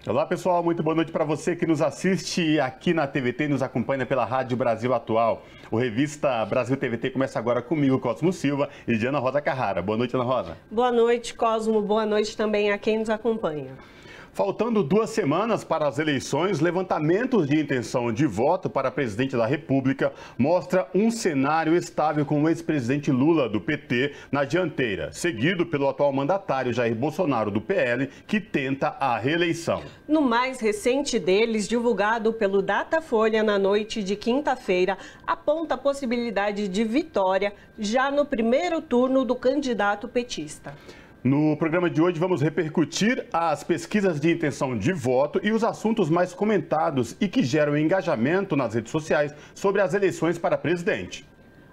Olá pessoal, muito boa noite para você que nos assiste aqui na TVT e nos acompanha pela Rádio Brasil Atual. O Revista Brasil TVT começa agora comigo, Cosmo Silva, e de Ana Rosa Carrara. Boa noite, Ana Rosa. Boa noite, Cosmo. Boa noite também a quem nos acompanha. Faltando 2 semanas para as eleições, levantamentos de intenção de voto para presidente da República mostra um cenário estável com o ex-presidente Lula, do PT, na dianteira, seguido pelo atual mandatário Jair Bolsonaro, do PL, que tenta a reeleição. No mais recente deles, divulgado pelo Datafolha na noite de quinta-feira, aponta a possibilidade de vitória já no primeiro turno do candidato petista. No programa de hoje vamos repercutir as pesquisas de intenção de voto e os assuntos mais comentados e que geram engajamento nas redes sociais sobre as eleições para presidente.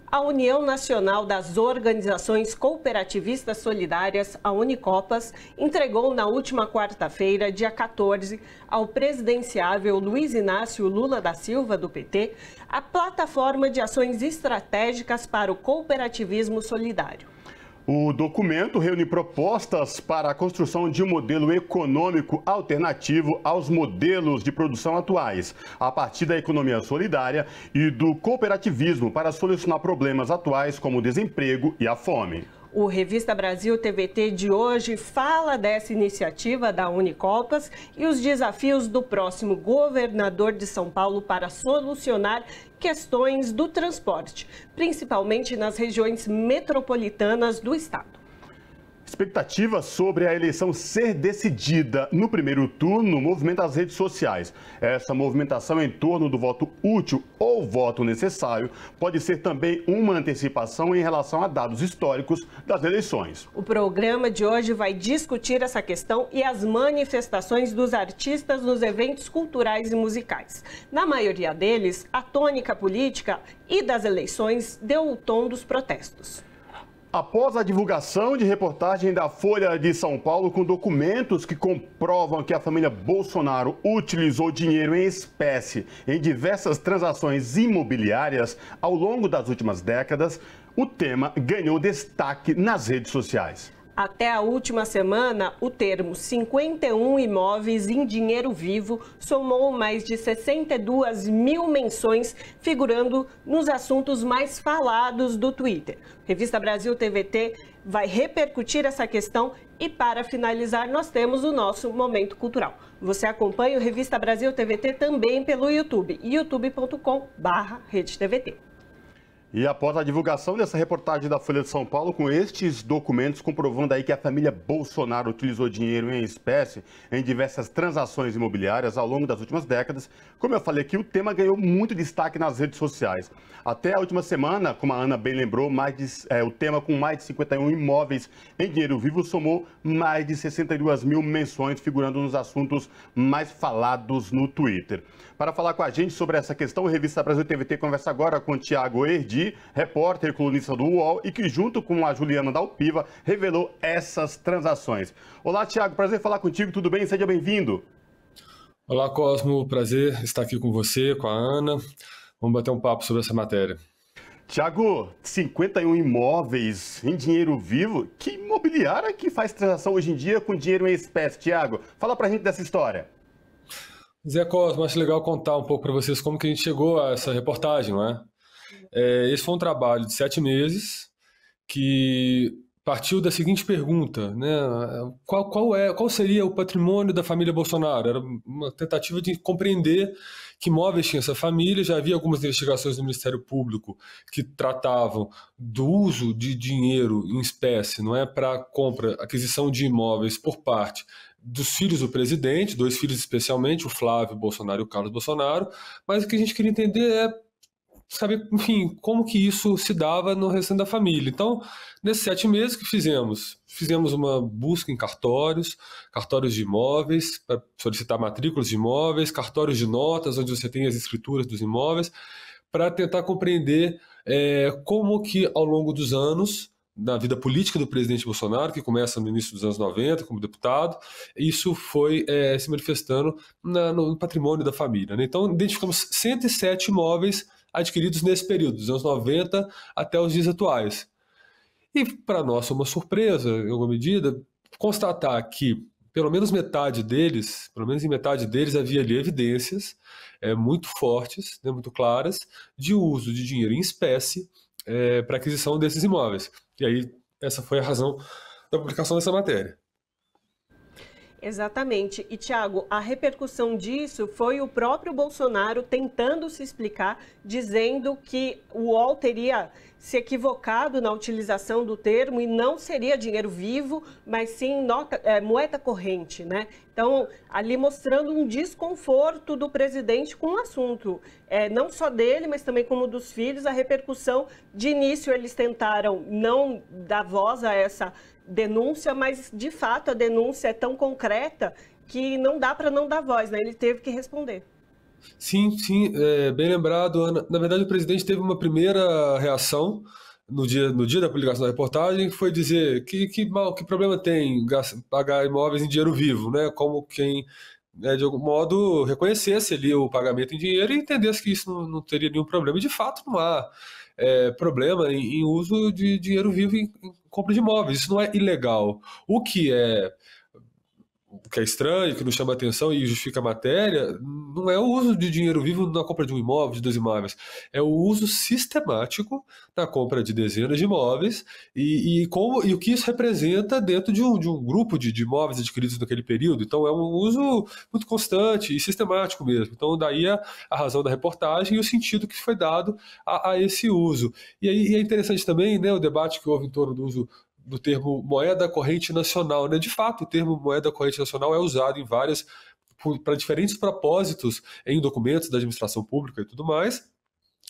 A União Nacional das Organizações Cooperativistas Solidárias, a Unicopas, entregou na última quarta-feira, dia 14, ao presidenciável Luiz Inácio Lula da Silva, do PT, a plataforma de ações estratégicas para o cooperativismo solidário. O documento reúne propostas para a construção de um modelo econômico alternativo aos modelos de produção atuais, a partir da economia solidária e do cooperativismo para solucionar problemas atuais como o desemprego e a fome. O Revista Brasil TVT de hoje fala dessa iniciativa da Unicopas e os desafios do próximo governador de São Paulo para solucionar questões do transporte, principalmente nas regiões metropolitanas do estado. Expectativa sobre a eleição ser decidida no primeiro turno movimenta as redes sociais. Essa movimentação em torno do voto útil ou voto necessário pode ser também uma antecipação em relação a dados históricos das eleições. O programa de hoje vai discutir essa questão e as manifestações dos artistas nos eventos culturais e musicais. Na maioria deles, a tônica política e das eleições deu o tom dos protestos. Após a divulgação de reportagem da Folha de São Paulo com documentos que comprovam que a família Bolsonaro utilizou dinheiro em espécie em diversas transações imobiliárias ao longo das últimas décadas, o tema ganhou destaque nas redes sociais. Até a última semana, o termo 51 imóveis em dinheiro vivo somou mais de 62 mil menções, figurando nos assuntos mais falados do Twitter. Revista Brasil TVT vai repercutir essa questão e, para finalizar, nós temos o nosso Momento Cultural. Você acompanha o Revista Brasil TVT também pelo YouTube, youtube.com/RedeTVT. E após a divulgação dessa reportagem da Folha de São Paulo, com estes documentos comprovando aí que a família Bolsonaro utilizou dinheiro em espécie em diversas transações imobiliárias ao longo das últimas décadas, como eu falei aqui, o tema ganhou muito destaque nas redes sociais. Até a última semana, como a Ana bem lembrou, o tema com mais de 51 imóveis em dinheiro vivo somou mais de 62 mil menções, figurando nos assuntos mais falados no Twitter. Para falar com a gente sobre essa questão, a Revista Brasil TVT conversa agora com o Tiago Erdi, repórter e colunista do UOL, e que junto com a Juliana Dalpiva revelou essas transações. Olá, Tiago, prazer falar contigo, tudo bem? Seja bem-vindo. Olá, Cosmo, prazer estar aqui com você, com a Ana. Vamos bater um papo sobre essa matéria. Tiago, 51 imóveis em dinheiro vivo, que imobiliária que faz transação hoje em dia com dinheiro em espécie, Tiago? Fala pra gente dessa história. Zé Cosmo, acho legal contar um pouco para vocês como que a gente chegou a essa reportagem, não é? Esse foi um trabalho de 7 meses que partiu da seguinte pergunta, né? Qual seria o patrimônio da família Bolsonaro? Era uma tentativa de compreender que imóveis tinha essa família. Já havia algumas investigações do Ministério Público que tratavam do uso de dinheiro em espécie, não é, para compra, aquisição de imóveis por parte dos filhos do presidente, 2 filhos especialmente, o Flávio Bolsonaro e o Carlos Bolsonaro, mas o que a gente queria entender é saber, enfim, como que isso se dava no restante da família. Então, nesses 7 meses que fizemos uma busca em cartórios de imóveis, para solicitar matrículas de imóveis, cartórios de notas, onde você tem as escrituras dos imóveis, para tentar compreender como que, ao longo dos anos, na vida política do presidente Bolsonaro, que começa no início dos anos 90 como deputado, isso foi se manifestando no patrimônio da família, né? Então, identificamos 107 imóveis adquiridos nesse período, dos anos 90 até os dias atuais. E, para nós, uma surpresa, em alguma medida, constatar que pelo menos metade deles, pelo menos em metade deles havia ali evidências muito fortes, né, muito claras, de uso de dinheiro em espécie para aquisição desses imóveis. E aí essa foi a razão da publicação dessa matéria. Exatamente. E, Tiago, a repercussão disso foi o próprio Bolsonaro tentando se explicar, dizendo que o UOL teria se equivocado na utilização do termo e não seria dinheiro vivo, mas sim moeda corrente, né? Então, ali mostrando um desconforto do presidente com o assunto. Não só dele, mas também como dos filhos. A repercussão, de início, eles tentaram não dar voz a essa denúncia, mas de fato a denúncia é tão concreta que não dá para não dar voz, né? Ele teve que responder. Sim, bem lembrado, Ana. Na verdade, o presidente teve uma primeira reação no dia da publicação da reportagem, que foi dizer que problema tem pagar imóveis em dinheiro vivo, né? Como quem, de algum modo, reconhecesse ali o pagamento em dinheiro e entendesse que isso não teria nenhum problema. E, de fato, não há problema em uso de dinheiro vivo em compra de imóveis. Isso não é ilegal. O que é estranho, que nos chama a atenção e justifica a matéria, não é o uso de dinheiro vivo na compra de um imóvel, de 2 imóveis, é o uso sistemático na compra de dezenas de imóveis e o que isso representa dentro de um grupo de imóveis adquiridos naquele período. Então é um uso muito constante e sistemático mesmo. Então daí a razão da reportagem e o sentido que foi dado a esse uso. E aí é interessante também, né, o debate que houve em torno do uso do termo moeda corrente nacional, né? De fato, o termo moeda corrente nacional é usado para diferentes propósitos em documentos da administração pública e tudo mais,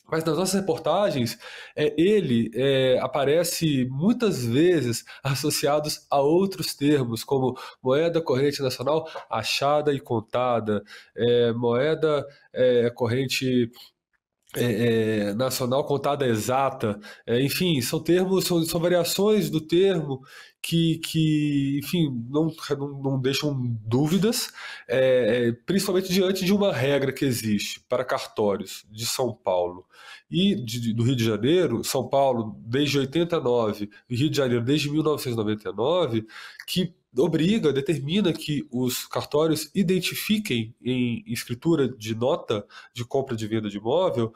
mas nas nossas reportagens ele aparece muitas vezes associados a outros termos, como moeda corrente nacional achada e contada, moeda corrente nacional contada exata, enfim, são termos, são variações do termo que enfim, não deixam dúvidas, principalmente diante de uma regra que existe para cartórios de São Paulo e do Rio de Janeiro, São Paulo desde 89 e Rio de Janeiro desde 1999, que determina que os cartórios identifiquem em escritura de nota de compra e de venda de imóvel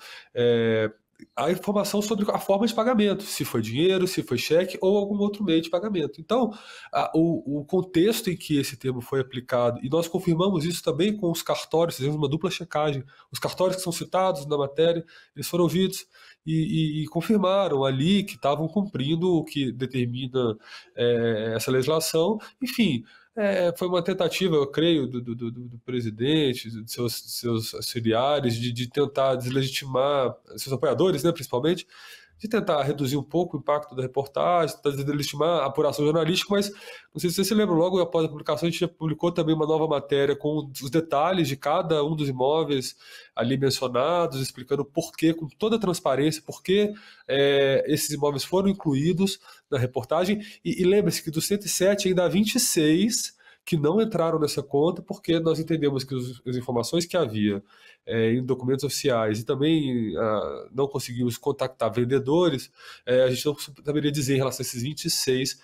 a informação sobre a forma de pagamento, se foi dinheiro, se foi cheque ou algum outro meio de pagamento. Então, o contexto em que esse termo foi aplicado, e nós confirmamos isso também com os cartórios, fizemos uma dupla checagem. Os cartórios que são citados na matéria, eles foram ouvidos e confirmaram ali que estavam cumprindo o que determina essa legislação. Enfim, foi uma tentativa, eu creio, do presidente, de seus auxiliares, de tentar deslegitimar, seus apoiadores, né, principalmente, de tentar reduzir um pouco o impacto da reportagem, tentar deslegitimar a apuração jornalística, mas não sei se você se lembra, logo após a publicação a gente já publicou também uma nova matéria com os detalhes de cada um dos imóveis ali mencionados, explicando por que, com toda a transparência, por que esses imóveis foram incluídos na reportagem, e lembre-se que dos 107 ainda há 26 que não entraram nessa conta, porque nós entendemos que as informações que havia em documentos oficiais e também não conseguimos contactar vendedores, a gente não saberia dizer em relação a esses 26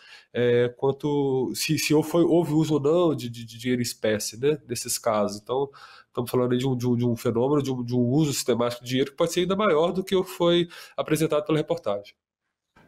quanto se houve uso ou não de dinheiro em espécie, né, nesses casos. Então, estamos falando aí de um fenômeno, de um uso sistemático de dinheiro que pode ser ainda maior do que o que foi apresentado pela reportagem.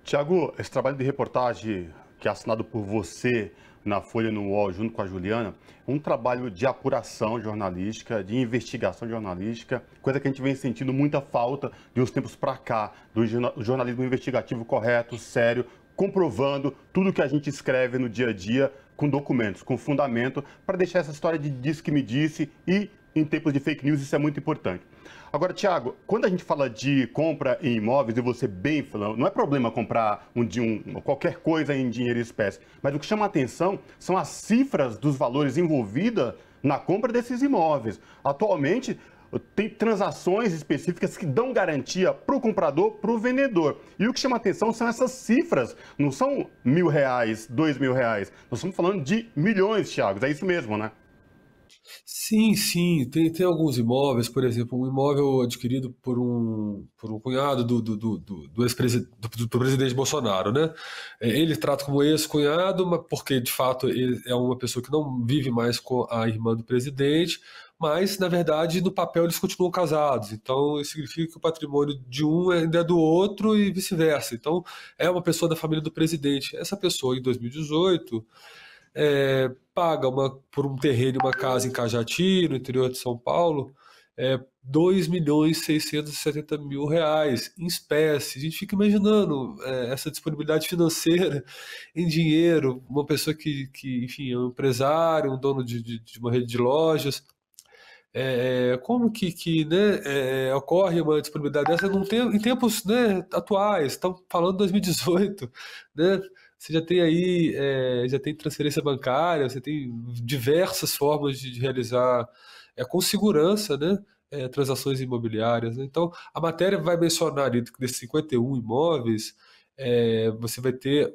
Tiago, esse trabalho de reportagem que é assinado por você na Folha, no UOL, junto com a Juliana, um trabalho de apuração jornalística, de investigação jornalística, coisa que a gente vem sentindo muita falta de uns tempos para cá, do jornalismo investigativo correto, sério, comprovando tudo que a gente escreve no dia a dia com documentos, com fundamento, para deixar essa história de disse que me disse e, em tempos de fake news, isso é muito importante. Agora, Tiago, quando a gente fala de compra em imóveis, e você bem falando, não é problema comprar qualquer coisa em dinheiro em espécie, mas o que chama a atenção são as cifras dos valores envolvidas na compra desses imóveis. Atualmente, tem transações específicas que dão garantia para o comprador, para o vendedor. E o que chama a atenção são essas cifras, não são R$1.000, R$2.000, nós estamos falando de milhões, Tiago, é isso mesmo, né? Sim, sim, tem alguns imóveis, por exemplo, um imóvel adquirido por um cunhado do do presidente Bolsonaro, né? Ele trata como ex-cunhado, mas porque de fato ele é uma pessoa que não vive mais com a irmã do presidente, mas na verdade no papel eles continuam casados, então isso significa que o patrimônio de um ainda é do outro e vice-versa. Então é uma pessoa da família do presidente. Essa pessoa, em 2018, paga por um terreno e uma casa em Cajati, no interior de São Paulo, 2.670.000 reais em espécie. A gente fica imaginando essa disponibilidade financeira em dinheiro, uma pessoa que enfim, é um empresário, um dono de uma rede de lojas. Como né, ocorre uma disponibilidade dessa em tempos, né, atuais? Estamos falando de 2018, né? Você já tem aí, já tem transferência bancária, você tem diversas formas de realizar com segurança, né, transações imobiliárias, né? Então, a matéria vai mencionar ali que desses 51 imóveis, você vai ter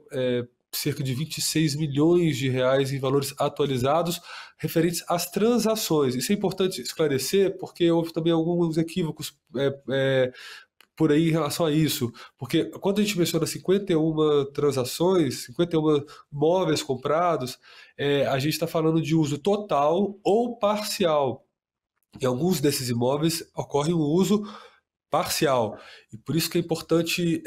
cerca de 26 milhões de reais em valores atualizados referentes às transações. Isso é importante esclarecer, porque houve também alguns equívocos por aí em relação a isso. Porque quando a gente menciona 51 transações, 51 imóveis comprados, a gente está falando de uso total ou parcial. Em alguns desses imóveis ocorre um uso parcial. E por isso que é importante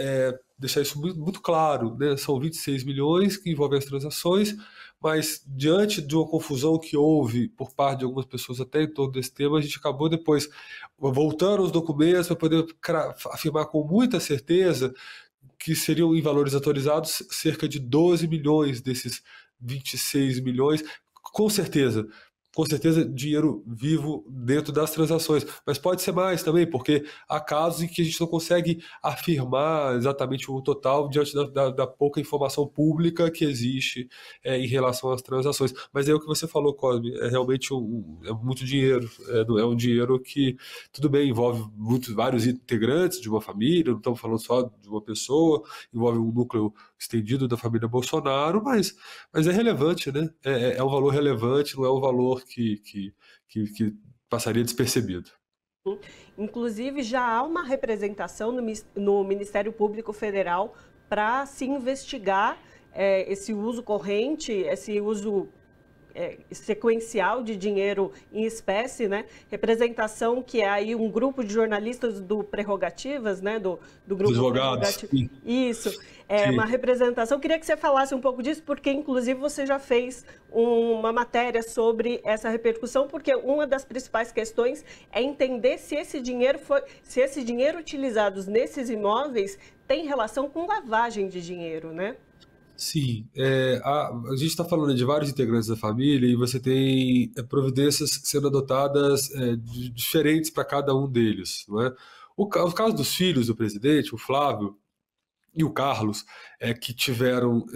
deixar isso muito, muito claro, né? São 26 milhões que envolvem as transações, mas diante de uma confusão que houve por parte de algumas pessoas até em torno desse tema, a gente acabou depois voltando aos documentos para poder afirmar com muita certeza que seriam em valores atualizados cerca de 12 milhões desses 26 milhões, com certeza. Com certeza, dinheiro vivo dentro das transações. Mas pode ser mais também, porque há casos em que a gente não consegue afirmar exatamente o total diante da pouca informação pública que existe em relação às transações. Mas é o que você falou, Cosme, é realmente é muito dinheiro. É um dinheiro que, tudo bem, envolve vários integrantes de uma família, não estamos falando só de uma pessoa, envolve um núcleo estendido da família Bolsonaro, mas é relevante, né? É um valor relevante, não é um valor que passaria despercebido. Inclusive, já há uma representação no Ministério Público Federal para se investigar esse uso corrente, esse uso sequencial de dinheiro em espécie, né? Representação que é aí um grupo de jornalistas do Prerrogativas, né? Do grupo Advogados. Isso, Sim. uma representação. Eu queria que você falasse um pouco disso, porque inclusive você já fez uma matéria sobre essa repercussão, porque uma das principais questões é entender se esse dinheiro utilizado nesses imóveis tem relação com lavagem de dinheiro, né? Sim, a gente está falando de vários integrantes da família e você tem providências sendo adotadas diferentes para cada um deles, não é? O caso dos filhos do presidente, o Flávio e o Carlos, que tiveram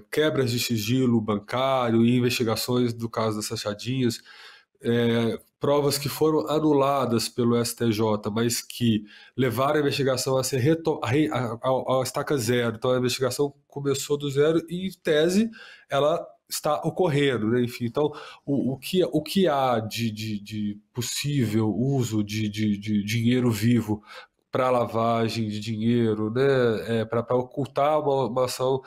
quebras de sigilo bancário e investigações do caso das Sachadinhas, provas que foram anuladas pelo STJ, mas que levaram a investigação a ser a estaca zero. Então a investigação começou do zero e, em tese, ela está ocorrendo, né? Enfim, então o que há de possível uso de dinheiro vivo para lavagem de dinheiro, né, para ocultar uma ação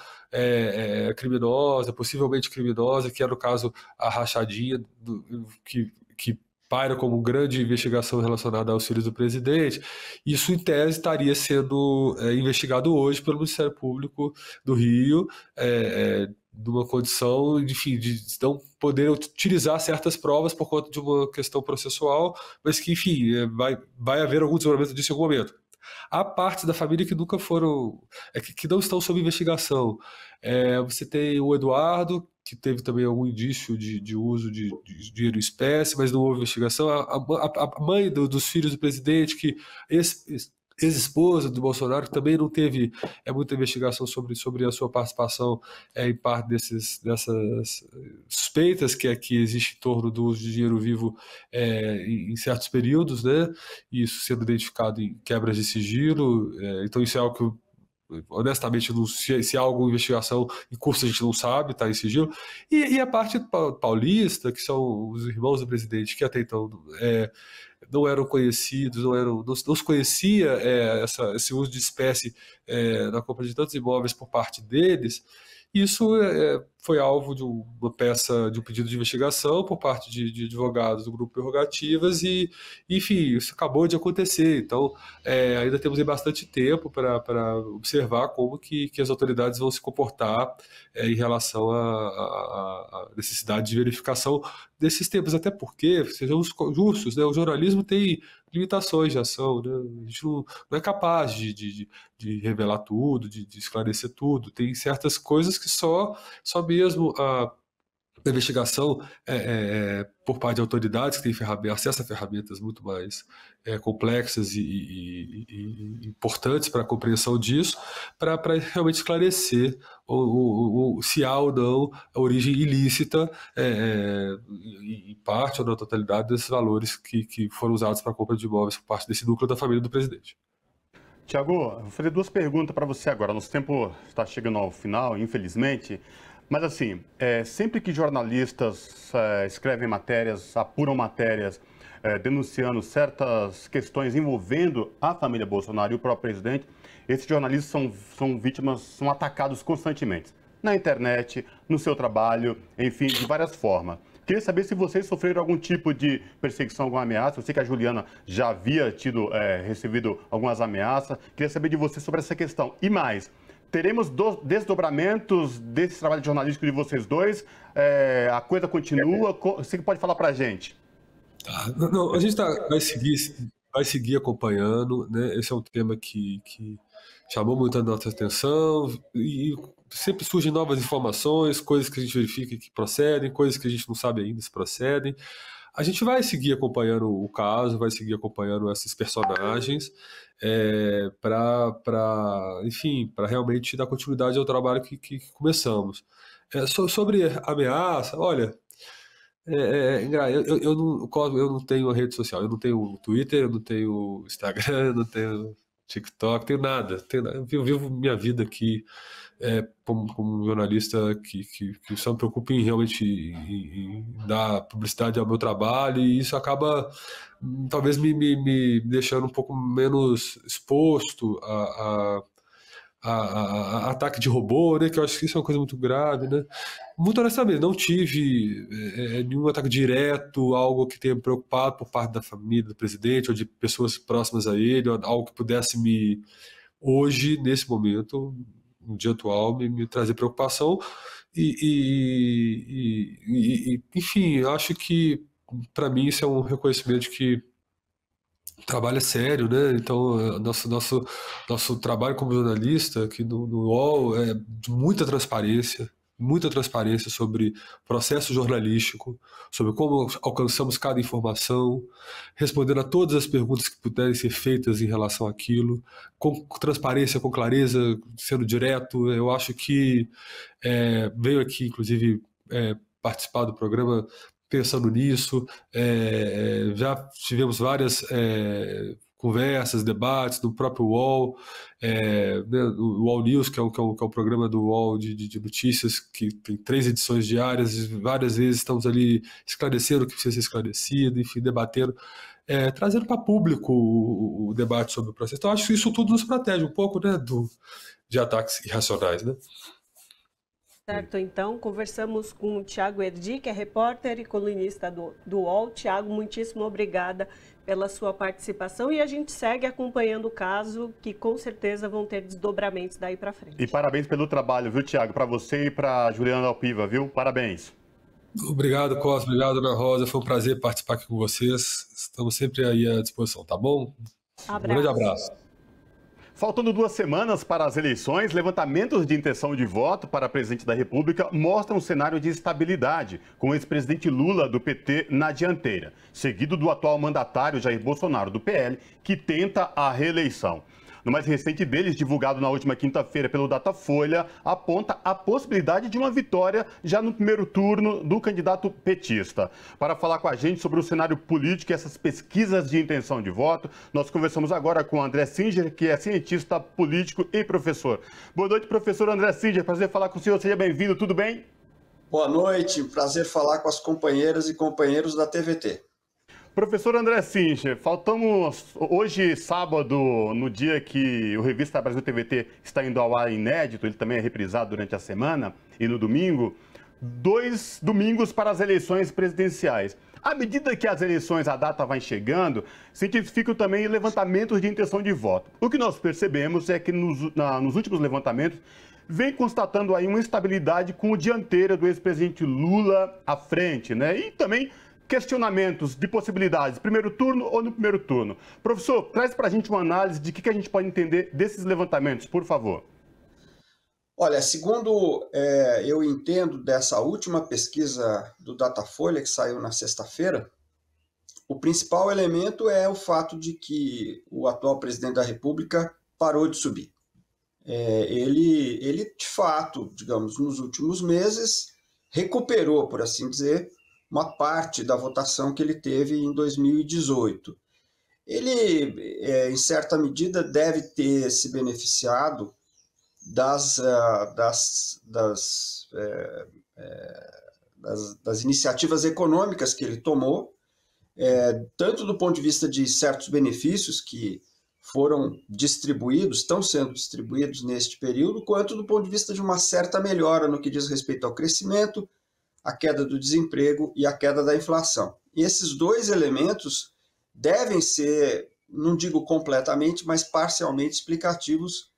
criminosa, possivelmente criminosa, que era o caso a rachadinha, que paira como grande investigação relacionada aos filhos do presidente. Isso, em tese, estaria sendo investigado hoje pelo Ministério Público do Rio, numa condição, enfim, de não poder utilizar certas provas por conta de uma questão processual, mas que, enfim, vai haver algum desenvolvimento disso em algum momento. Há partes da família que nunca foram, que não estão sob investigação. Você tem o Eduardo, que teve também algum indício de uso de dinheiro em espécie, mas não houve investigação. A mãe dos filhos do presidente, que ex-esposa do Bolsonaro, que também não teve muita investigação sobre a sua participação em parte dessas suspeitas que existe em torno do uso de dinheiro vivo em certos períodos, né? E isso sendo identificado em quebras de sigilo. Então isso é algo que honestamente, se há alguma investigação em curso a gente não sabe, está em sigilo. E a parte paulista, que são os irmãos do presidente, que até então não eram conhecidos, não se conhecia esse uso de espécie na compra de tantos imóveis por parte deles. Isso foi alvo de uma peça, de um pedido de investigação por parte de advogados do Grupo Prerrogativas e, enfim, isso acabou de acontecer. Então, ainda temos aí bastante tempo para observar como que as autoridades vão se comportar em relação à necessidade de verificação desses tempos, até porque, sejamos justos, né, o jornalismo tem limitações de ação, né? A gente não é capaz de revelar tudo, de esclarecer tudo. Tem certas coisas que só mesmo a investigação por parte de autoridades que têm acesso a ferramentas muito mais complexas e importantes para a compreensão disso, para realmente esclarecer se há ou não a origem ilícita, em parte ou na totalidade, desses valores que foram usados para a compra de imóveis por parte desse núcleo da família do presidente. Tiago, vou fazer duas perguntas para você agora. Nosso tempo está chegando ao final, infelizmente. Mas assim, sempre que jornalistas escrevem matérias, apuram matérias, denunciando certas questões envolvendo a família Bolsonaro e o próprio presidente, esses jornalistas são vítimas, são atacados constantemente. Na internet, no seu trabalho, enfim, de várias formas. Queria saber se vocês sofreram algum tipo de perseguição, alguma ameaça. Eu sei que a Juliana já havia recebido algumas ameaças. Queria saber de você sobre essa questão. E mais, teremos desdobramentos desse trabalho jornalístico de vocês dois? A coisa continua? Você que pode falar para a gente. Não, a gente vai seguir acompanhando, né? Esse é um tema que chamou muito a nossa atenção e sempre surgem novas informações, coisas que a gente verifica que procedem, coisas que a gente não sabe ainda se procedem. A gente vai seguir acompanhando o caso, vai seguir acompanhando esses personagens enfim, para realmente dar continuidade ao trabalho que começamos. Sobre ameaça, olha, eu não tenho a rede social, eu não tenho Twitter, eu não tenho Instagram, eu não tenho TikTok, não tenho nada. Eu vivo minha vida aqui como um jornalista que só me preocupa realmente em dar publicidade ao meu trabalho, e isso acaba talvez me deixando um pouco menos exposto a ataque de robô, né? Que eu acho que isso é uma coisa muito grave, né? Muito honestamente, não tive nenhum ataque direto, algo que tenha me preocupado por parte da família do presidente ou de pessoas próximas a ele, ou algo que pudesse hoje, nesse momento, no dia atual, me trazer preocupação. Enfim, eu acho que, para mim, isso é um reconhecimento de que o trabalho é sério, né? Então, nosso trabalho como jornalista aqui no UOL é de muita transparência sobre processo jornalístico, sobre como alcançamos cada informação, respondendo a todas as perguntas que puderem ser feitas em relação àquilo, com transparência, com clareza, sendo direto. Eu acho que veio aqui, inclusive, participar do programa pensando nisso. Já tivemos várias conversas, debates no próprio UOL, né, o UOL News, que é um programa do UOL de notícias, que tem 3 edições diárias, e várias vezes estamos ali esclarecendo o que precisa ser esclarecido, enfim, debatendo, trazendo para público o debate sobre o processo. Então, acho que isso tudo nos protege um pouco, né, de ataques irracionais, né? Certo, então, conversamos com o Tiago Erdi, que é repórter e colunista do UOL. Tiago, muitíssimo obrigada pela sua participação, e a gente segue acompanhando o caso, que com certeza vão ter desdobramentos daí para frente. E parabéns pelo trabalho, viu, Tiago? Para você e para Juliana Alpiva, viu? Parabéns. Obrigado, Costa. Obrigado, Ana Rosa. Foi um prazer participar aqui com vocês. Estamos sempre aí à disposição, tá bom? Um grande abraço. Faltando 2 semanas para as eleições, levantamentos de intenção de voto para presidente da República mostram um cenário de estabilidade, com o ex-presidente Lula, do PT, na dianteira, seguido do atual mandatário Jair Bolsonaro, do PL, que tenta a reeleição. no mais recente deles, divulgado na última quinta-feira pelo Datafolha, aponta a possibilidade de uma vitória já no primeiro turno do candidato petista. Para falar com a gente sobre o cenário político e essas pesquisas de intenção de voto, nós conversamos agora com André Singer, que é cientista político e professor. Boa noite, professor André Singer. Prazer falar com o senhor. Seja bem-vindo. Tudo bem? Boa noite. Prazer falar com as companheiras e companheiros da TVT. Professor André Singer, faltamos hoje, sábado, no dia que o Revista Brasil TVT está indo ao ar inédito, ele também é reprisado durante a semana, e no domingo, 2 domingos para as eleições presidenciais. À medida que as eleições, a data vai chegando, se intensificam também levantamentos de intenção de voto. O que nós percebemos é que nos últimos levantamentos, vem constatando aí uma instabilidade com o dianteiro do ex-presidente Lula à frente, né? E também questionamentos de possibilidades, primeiro turno ou no primeiro turno. Professor, traz para a gente uma análise de que a gente pode entender desses levantamentos, por favor. Olha, segundo eu entendo dessa última pesquisa do Datafolha, que saiu na sexta-feira, o principal elemento é o fato de que o atual presidente da República parou de subir. Ele, de fato, digamos, nos últimos meses, recuperou, por assim dizer, uma parte da votação que ele teve em 2018. Ele, em certa medida, deve ter se beneficiado das iniciativas econômicas que ele tomou, tanto do ponto de vista de certos benefícios que foram distribuídos, estão sendo distribuídos neste período, quanto do ponto de vista de uma certa melhora no que diz respeito ao crescimento, a queda do desemprego e a queda da inflação. E esses dois elementos devem ser, não digo completamente, mas parcialmente explicativos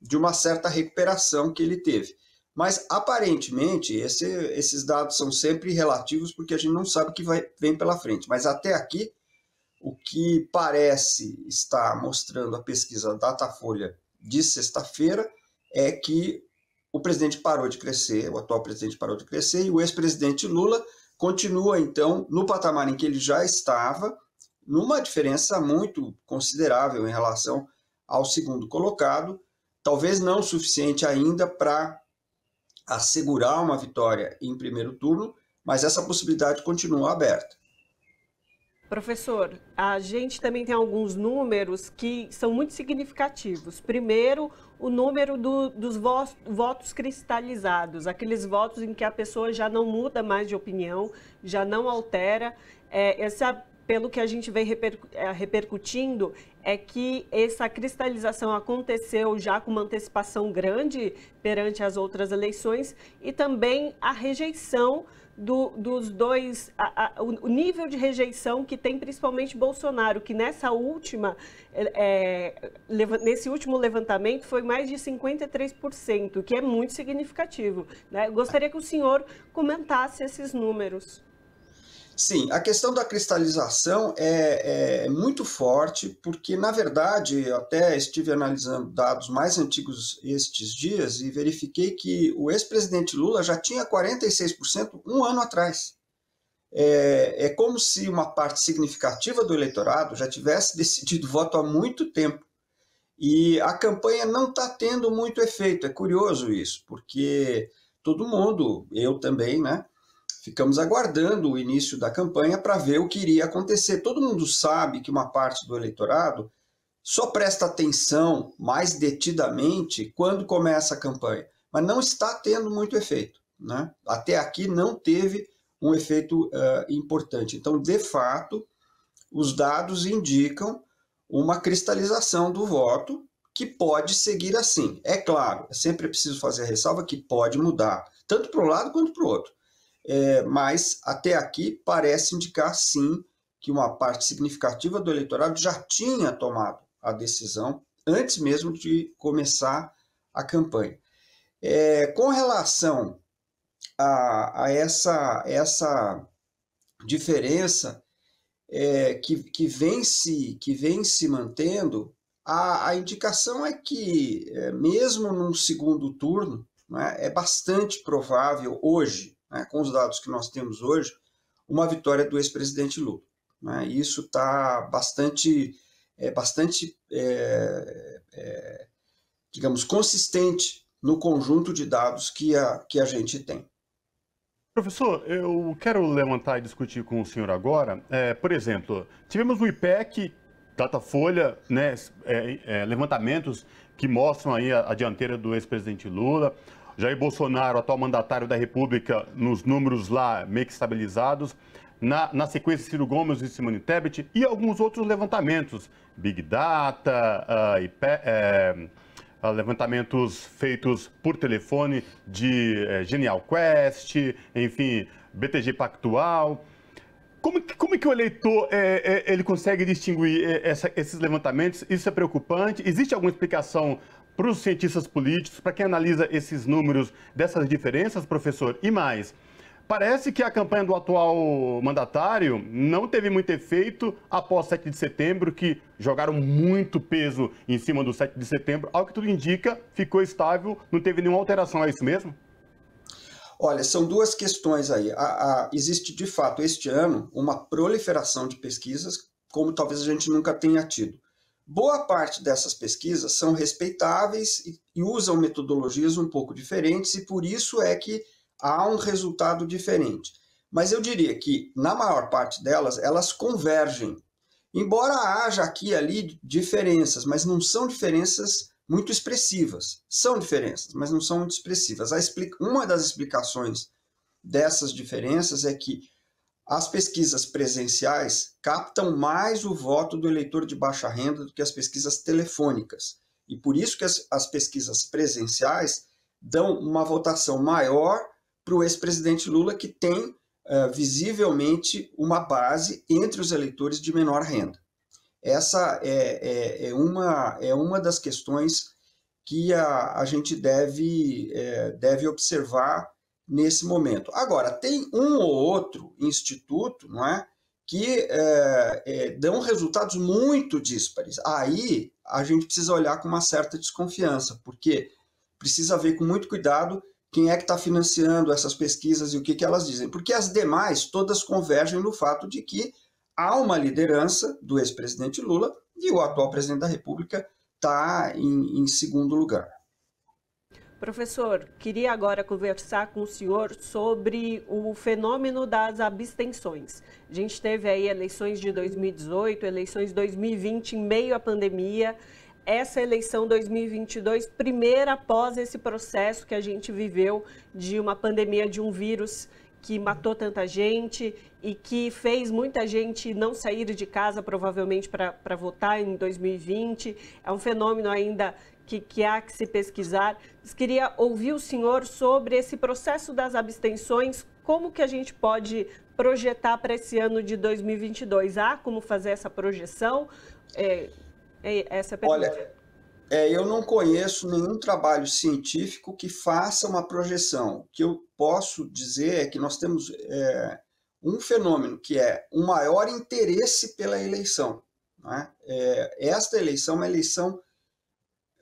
de uma certa recuperação que ele teve. Mas, aparentemente, esses dados são sempre relativos porque a gente não sabe o que vem pela frente. Mas, até aqui, o que parece estar mostrando a pesquisa Datafolha de sexta-feira é que o presidente parou de crescer, o atual presidente parou de crescer, e o ex-presidente Lula continua, então, no patamar em que ele já estava, numa diferença muito considerável em relação ao segundo colocado, talvez não suficiente ainda para assegurar uma vitória em primeiro turno, mas essa possibilidade continua aberta. Professor, a gente também tem alguns números que são muito significativos. Primeiro, o número dos votos cristalizados, aqueles votos em que a pessoa já não muda mais de opinião, já não altera. Pelo que a gente vem repercutindo, é que essa cristalização aconteceu já com uma antecipação grande perante as outras eleições e também a rejeição dos dois, o nível de rejeição que tem principalmente Bolsonaro, que nesse último levantamento foi mais de 53%, que é muito significativo, né? Eu gostaria que o senhor comentasse esses números. Sim, a questão da cristalização é muito forte, porque, na verdade, eu até estive analisando dados mais antigos estes dias e verifiquei que o ex-presidente Lula já tinha 46% um ano atrás. É como se uma parte significativa do eleitorado já tivesse decidido voto há muito tempo. E a campanha não está tendo muito efeito. É curioso isso, porque todo mundo, eu também, né? Ficamos aguardando o início da campanha para ver o que iria acontecer. Todo mundo sabe que uma parte do eleitorado só presta atenção mais detidamente quando começa a campanha, mas não está tendo muito efeito, né? Até aqui não teve um efeito importante. Então, de fato, os dados indicam uma cristalização do voto que pode seguir assim. É claro, sempre é preciso fazer a ressalva que pode mudar, tanto para um lado quanto para o outro. Mas até aqui parece indicar sim que uma parte significativa do eleitorado já tinha tomado a decisão antes mesmo de começar a campanha. Com relação a essa diferença que vem se mantendo, a indicação é que mesmo num segundo turno, né, é bastante provável hoje, né, com os dados que nós temos hoje, uma vitória do ex-presidente Lula. Né? Isso está bastante digamos, consistente no conjunto de dados que a gente tem. Professor, eu quero levantar e discutir com o senhor agora. Por exemplo, tivemos o IPEC, Datafolha, né, levantamentos que mostram aí a dianteira do ex-presidente Lula. Jair Bolsonaro, atual mandatário da República, nos números lá meio que estabilizados. Na sequência, Ciro Gomes e Simone Tebet e alguns outros levantamentos. Big Data, levantamentos feitos por telefone de Genial Quest, enfim, BTG Pactual. Como é que o eleitor ele consegue distinguir esses levantamentos? Isso é preocupante? Existe alguma explicação para os cientistas políticos, para quem analisa esses números dessas diferenças, professor? E mais, parece que a campanha do atual mandatário não teve muito efeito após 7 de setembro, que jogaram muito peso em cima do 7 de setembro. Ao que tudo indica, ficou estável, não teve nenhuma alteração, é isso mesmo? Olha, são duas questões aí. Existe, de fato, este ano, uma proliferação de pesquisas, como talvez a gente nunca tenha tido. Boa parte dessas pesquisas são respeitáveis e usam metodologias um pouco diferentes, e por isso é que há um resultado diferente. Mas eu diria que, na maior parte delas, elas convergem. Embora haja aqui e ali diferenças, mas não são diferenças muito expressivas. São diferenças, mas não são muito expressivas. Uma das explicações dessas diferenças é que as pesquisas presenciais captam mais o voto do eleitor de baixa renda do que as pesquisas telefônicas. E por isso que as pesquisas presenciais dão uma votação maior para o ex-presidente Lula, que tem visivelmente uma base entre os eleitores de menor renda. Essa é uma das questões que a gente deve observar nesse momento. Agora, tem um ou outro instituto, não é, que dão resultados muito díspares. Aí a gente precisa olhar com uma certa desconfiança, porque precisa ver com muito cuidado quem é que está financiando essas pesquisas e o que elas dizem. Porque as demais todas convergem no fato de que há uma liderança do ex-presidente Lula e o atual presidente da República está em segundo lugar. Professor, queria agora conversar com o senhor sobre o fenômeno das abstenções. A gente teve aí eleições de 2018, eleições de 2020 em meio à pandemia. Essa eleição 2022, primeira após esse processo que a gente viveu de uma pandemia, de um vírus que matou tanta gente e que fez muita gente não sair de casa, provavelmente, para votar em 2020. É um fenômeno ainda que há que se pesquisar. Eu queria ouvir o senhor sobre esse processo das abstenções, como que a gente pode projetar para esse ano de 2022? Há como fazer essa projeção? Essa é a pergunta. Olha, eu não conheço nenhum trabalho científico que faça uma projeção. O que eu posso dizer é que nós temos um fenômeno que é um maior interesse pela eleição, né? Esta eleição é uma eleição,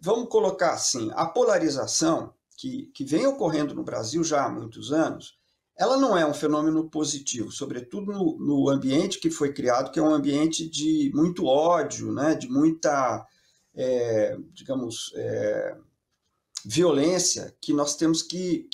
vamos colocar assim, a polarização que vem ocorrendo no Brasil já há muitos anos, ela não é um fenômeno positivo, sobretudo no ambiente que foi criado, que é um ambiente de muito ódio, né? De muita, digamos, violência, que nós temos que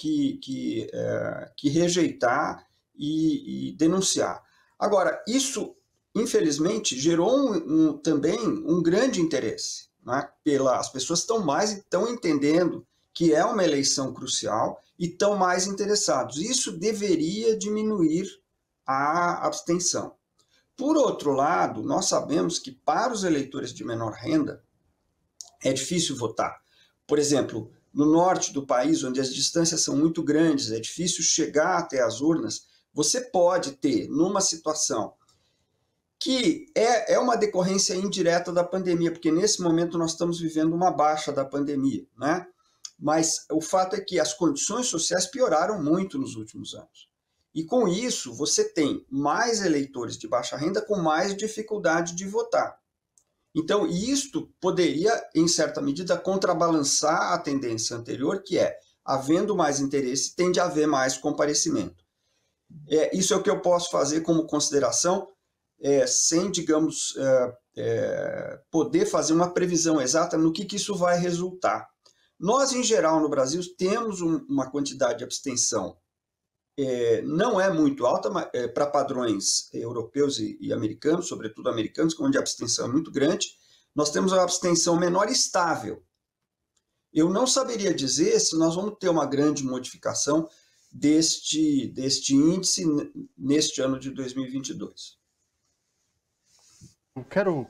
rejeitar e denunciar. Agora, isso, infelizmente, gerou também um grande interesse, né? As pessoas estão entendendo que é uma eleição crucial e estão mais interessados. Isso deveria diminuir a abstenção. Por outro lado, nós sabemos que para os eleitores de menor renda é difícil votar. Por exemplo, no norte do país, onde as distâncias são muito grandes, é difícil chegar até as urnas, você pode ter, numa situação que é uma decorrência indireta da pandemia, porque nesse momento nós estamos vivendo uma baixa da pandemia, né? Mas o fato é que as condições sociais pioraram muito nos últimos anos. E com isso, você tem mais eleitores de baixa renda com mais dificuldade de votar. Então, isto poderia, em certa medida, contrabalançar a tendência anterior, que é, havendo mais interesse, tende a haver mais comparecimento. Isso é o que eu posso fazer como consideração, sem, digamos, poder fazer uma previsão exata no que isso vai resultar. Nós, em geral, no Brasil, temos uma quantidade de abstenção não é muito alta para padrões europeus e americanos, sobretudo americanos, onde a abstenção é muito grande. Nós temos uma abstenção menor e estável. Eu não saberia dizer se nós vamos ter uma grande modificação deste índice neste ano de 2022. Eu quero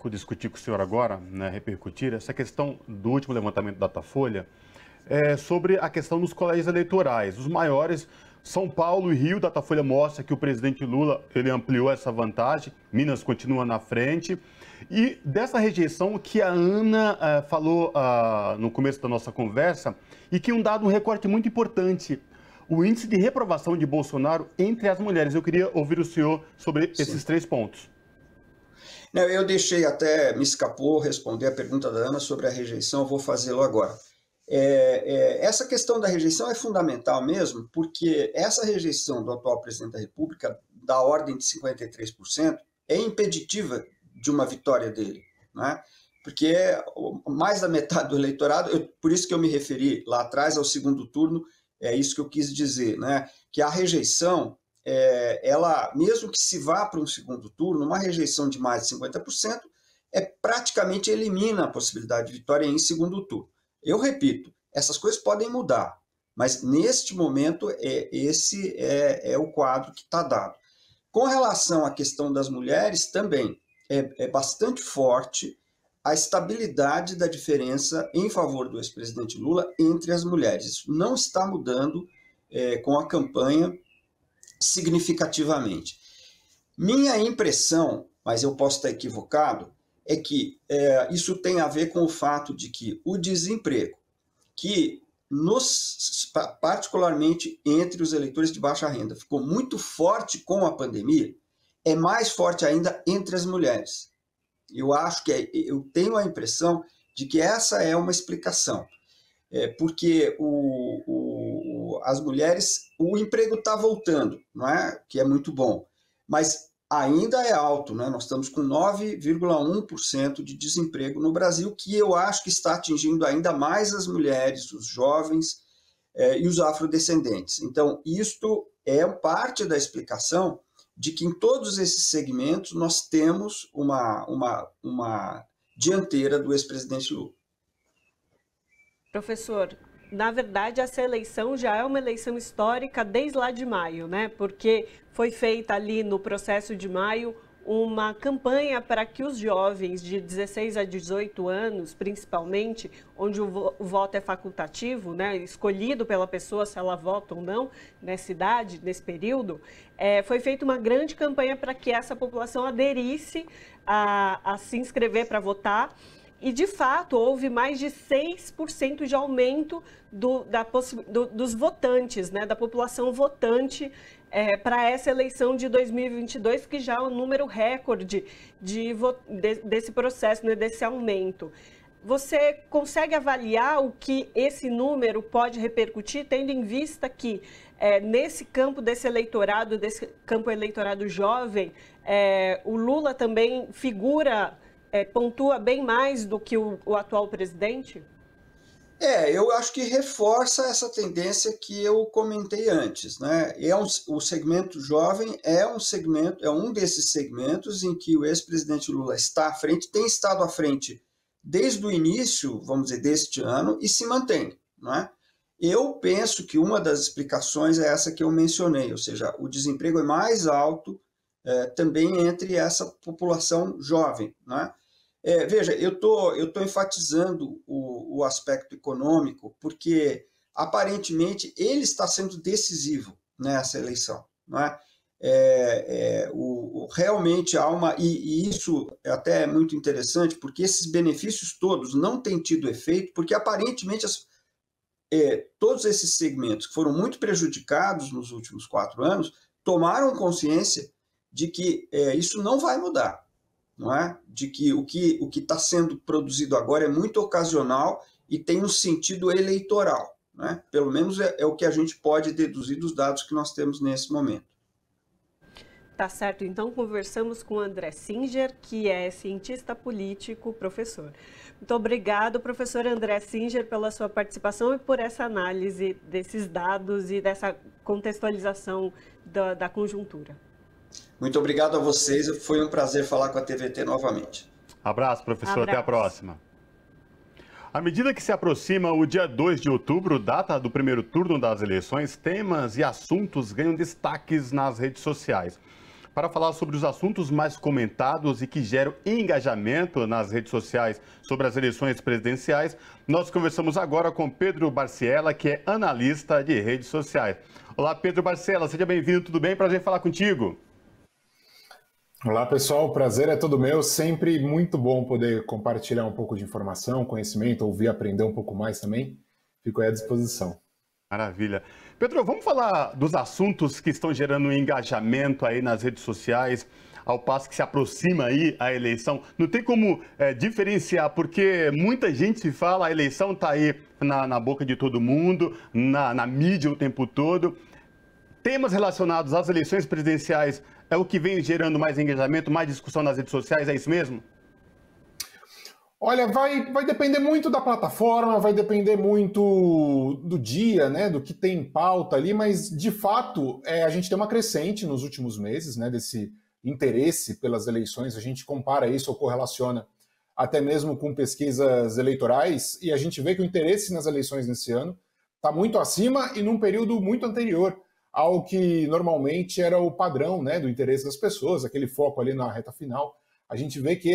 discutir com o senhor agora, né, repercutir essa questão do último levantamento da Datafolha, sobre a questão dos colégios eleitorais. Os maiores, São Paulo e Rio, Datafolha mostra que o presidente Lula ele ampliou essa vantagem, Minas continua na frente. E dessa rejeição que a Ana falou no começo da nossa conversa, e que um recorte muito importante, o índice de reprovação de Bolsonaro entre as mulheres. Eu queria ouvir o senhor sobre esses 3 pontos. Não, eu deixei até, me escapou responder a pergunta da Ana sobre a rejeição, eu vou fazê-lo agora. Essa questão da rejeição é fundamental mesmo, porque essa rejeição do atual presidente da República, da ordem de 53%, é impeditiva de uma vitória dele, né? Porque mais da metade do eleitorado, por isso que eu me referi lá atrás ao segundo turno, é isso que eu quis dizer, né? Que a rejeição, ela, mesmo que se vá para um segundo turno, uma rejeição de mais de 50%, praticamente elimina a possibilidade de vitória em segundo turno. Eu repito, essas coisas podem mudar, mas neste momento esse é o quadro que está dado. Com relação à questão das mulheres, também é bastante forte a estabilidade da diferença em favor do ex-presidente Lula entre as mulheres. Isso não está mudando com a campanha significativamente. Minha impressão, mas eu posso estar equivocado, é que isso tem a ver com o fato de que o desemprego, que particularmente entre os eleitores de baixa renda, ficou muito forte com a pandemia, é mais forte ainda entre as mulheres. Eu acho eu tenho a impressão de que essa é uma explicação, porque as mulheres, o emprego está voltando, não é? Que é muito bom, mas ainda é alto, né? Nós estamos com 9,1% de desemprego no Brasil, que eu acho que está atingindo ainda mais as mulheres, os jovens e os afrodescendentes. Então, isto é parte da explicação de que em todos esses segmentos nós temos uma dianteira do ex-presidente Lula. Professor, na verdade, essa eleição já é uma eleição histórica desde lá de maio, né? Porque foi feita ali no processo de maio uma campanha para que os jovens de 16 a 18 anos, principalmente, onde o voto é facultativo, né? Escolhido pela pessoa se ela vota ou não nessa idade, nesse período, foi feita uma grande campanha para que essa população aderisse a se inscrever para votar. E, de fato, houve mais de 6% de aumento dos votantes, né, da população votante para essa eleição de 2022, que já é um número recorde desse processo, né, desse aumento. Você consegue avaliar o que esse número pode repercutir, tendo em vista que nesse campo desse campo eleitorado jovem, o Lula também pontua bem mais do que o atual presidente? Eu acho que reforça essa tendência que eu comentei antes, né? O segmento jovem é um desses segmentos em que o ex-presidente Lula está à frente, tem estado à frente desde o início, vamos dizer, deste ano, e se mantém, né? Eu penso que uma das explicações é essa que eu mencionei, ou seja, o desemprego é mais alto também entre essa população jovem, né? Veja, eu tô enfatizando o aspecto econômico porque, aparentemente, ele está sendo decisivo nessa eleição, não é? Realmente há e isso até é muito interessante, porque esses benefícios todos não têm tido efeito, porque, aparentemente, todos esses segmentos que foram muito prejudicados nos últimos 4 anos tomaram consciência de que isso não vai mudar. Não é? De que o que está sendo produzido agora é muito ocasional e tem um sentido eleitoral, né? Pelo menos é o que a gente pode deduzir dos dados que nós temos nesse momento. Tá certo, então conversamos com o André Singer, que é cientista político, professor. Muito obrigado, professor André Singer, pela sua participação e por essa análise desses dados e dessa contextualização da conjuntura. Muito obrigado a vocês, foi um prazer falar com a TVT novamente. Abraço, professor, Abraço. Até a próxima. À medida que se aproxima o dia 2 de outubro, data do primeiro turno das eleições, temas e assuntos ganham destaques nas redes sociais. Para falar sobre os assuntos mais comentados e que geram engajamento nas redes sociais sobre as eleições presidenciais, nós conversamos agora com Pedro Barciela, que é analista de redes sociais. Olá, Pedro Barciela, seja bem-vindo, tudo bem? Prazer em falar contigo. Olá, pessoal, o prazer é todo meu. Sempre muito bom poder compartilhar um pouco de informação, conhecimento, ouvir, aprender um pouco mais também. Fico aí à disposição. Maravilha. Pedro, vamos falar dos assuntos que estão gerando engajamento aí nas redes sociais, ao passo que se aproxima aí a eleição. Não tem como diferenciar, porque muita gente se fala, a eleição está aí na boca de todo mundo, na mídia o tempo todo. Temas relacionados às eleições presidenciais é o que vem gerando mais engajamento, mais discussão nas redes sociais, é isso mesmo? Olha, vai depender muito da plataforma, vai depender muito do dia, né, do que tem em pauta ali, mas de fato a gente tem uma crescente nos últimos meses, né, desse interesse pelas eleições. A gente compara isso ou correlaciona até mesmo com pesquisas eleitorais e a gente vê que o interesse nas eleições nesse ano está muito acima e num período muito anterior ao que normalmente era o padrão, né, do interesse das pessoas, aquele foco ali na reta final. A gente vê que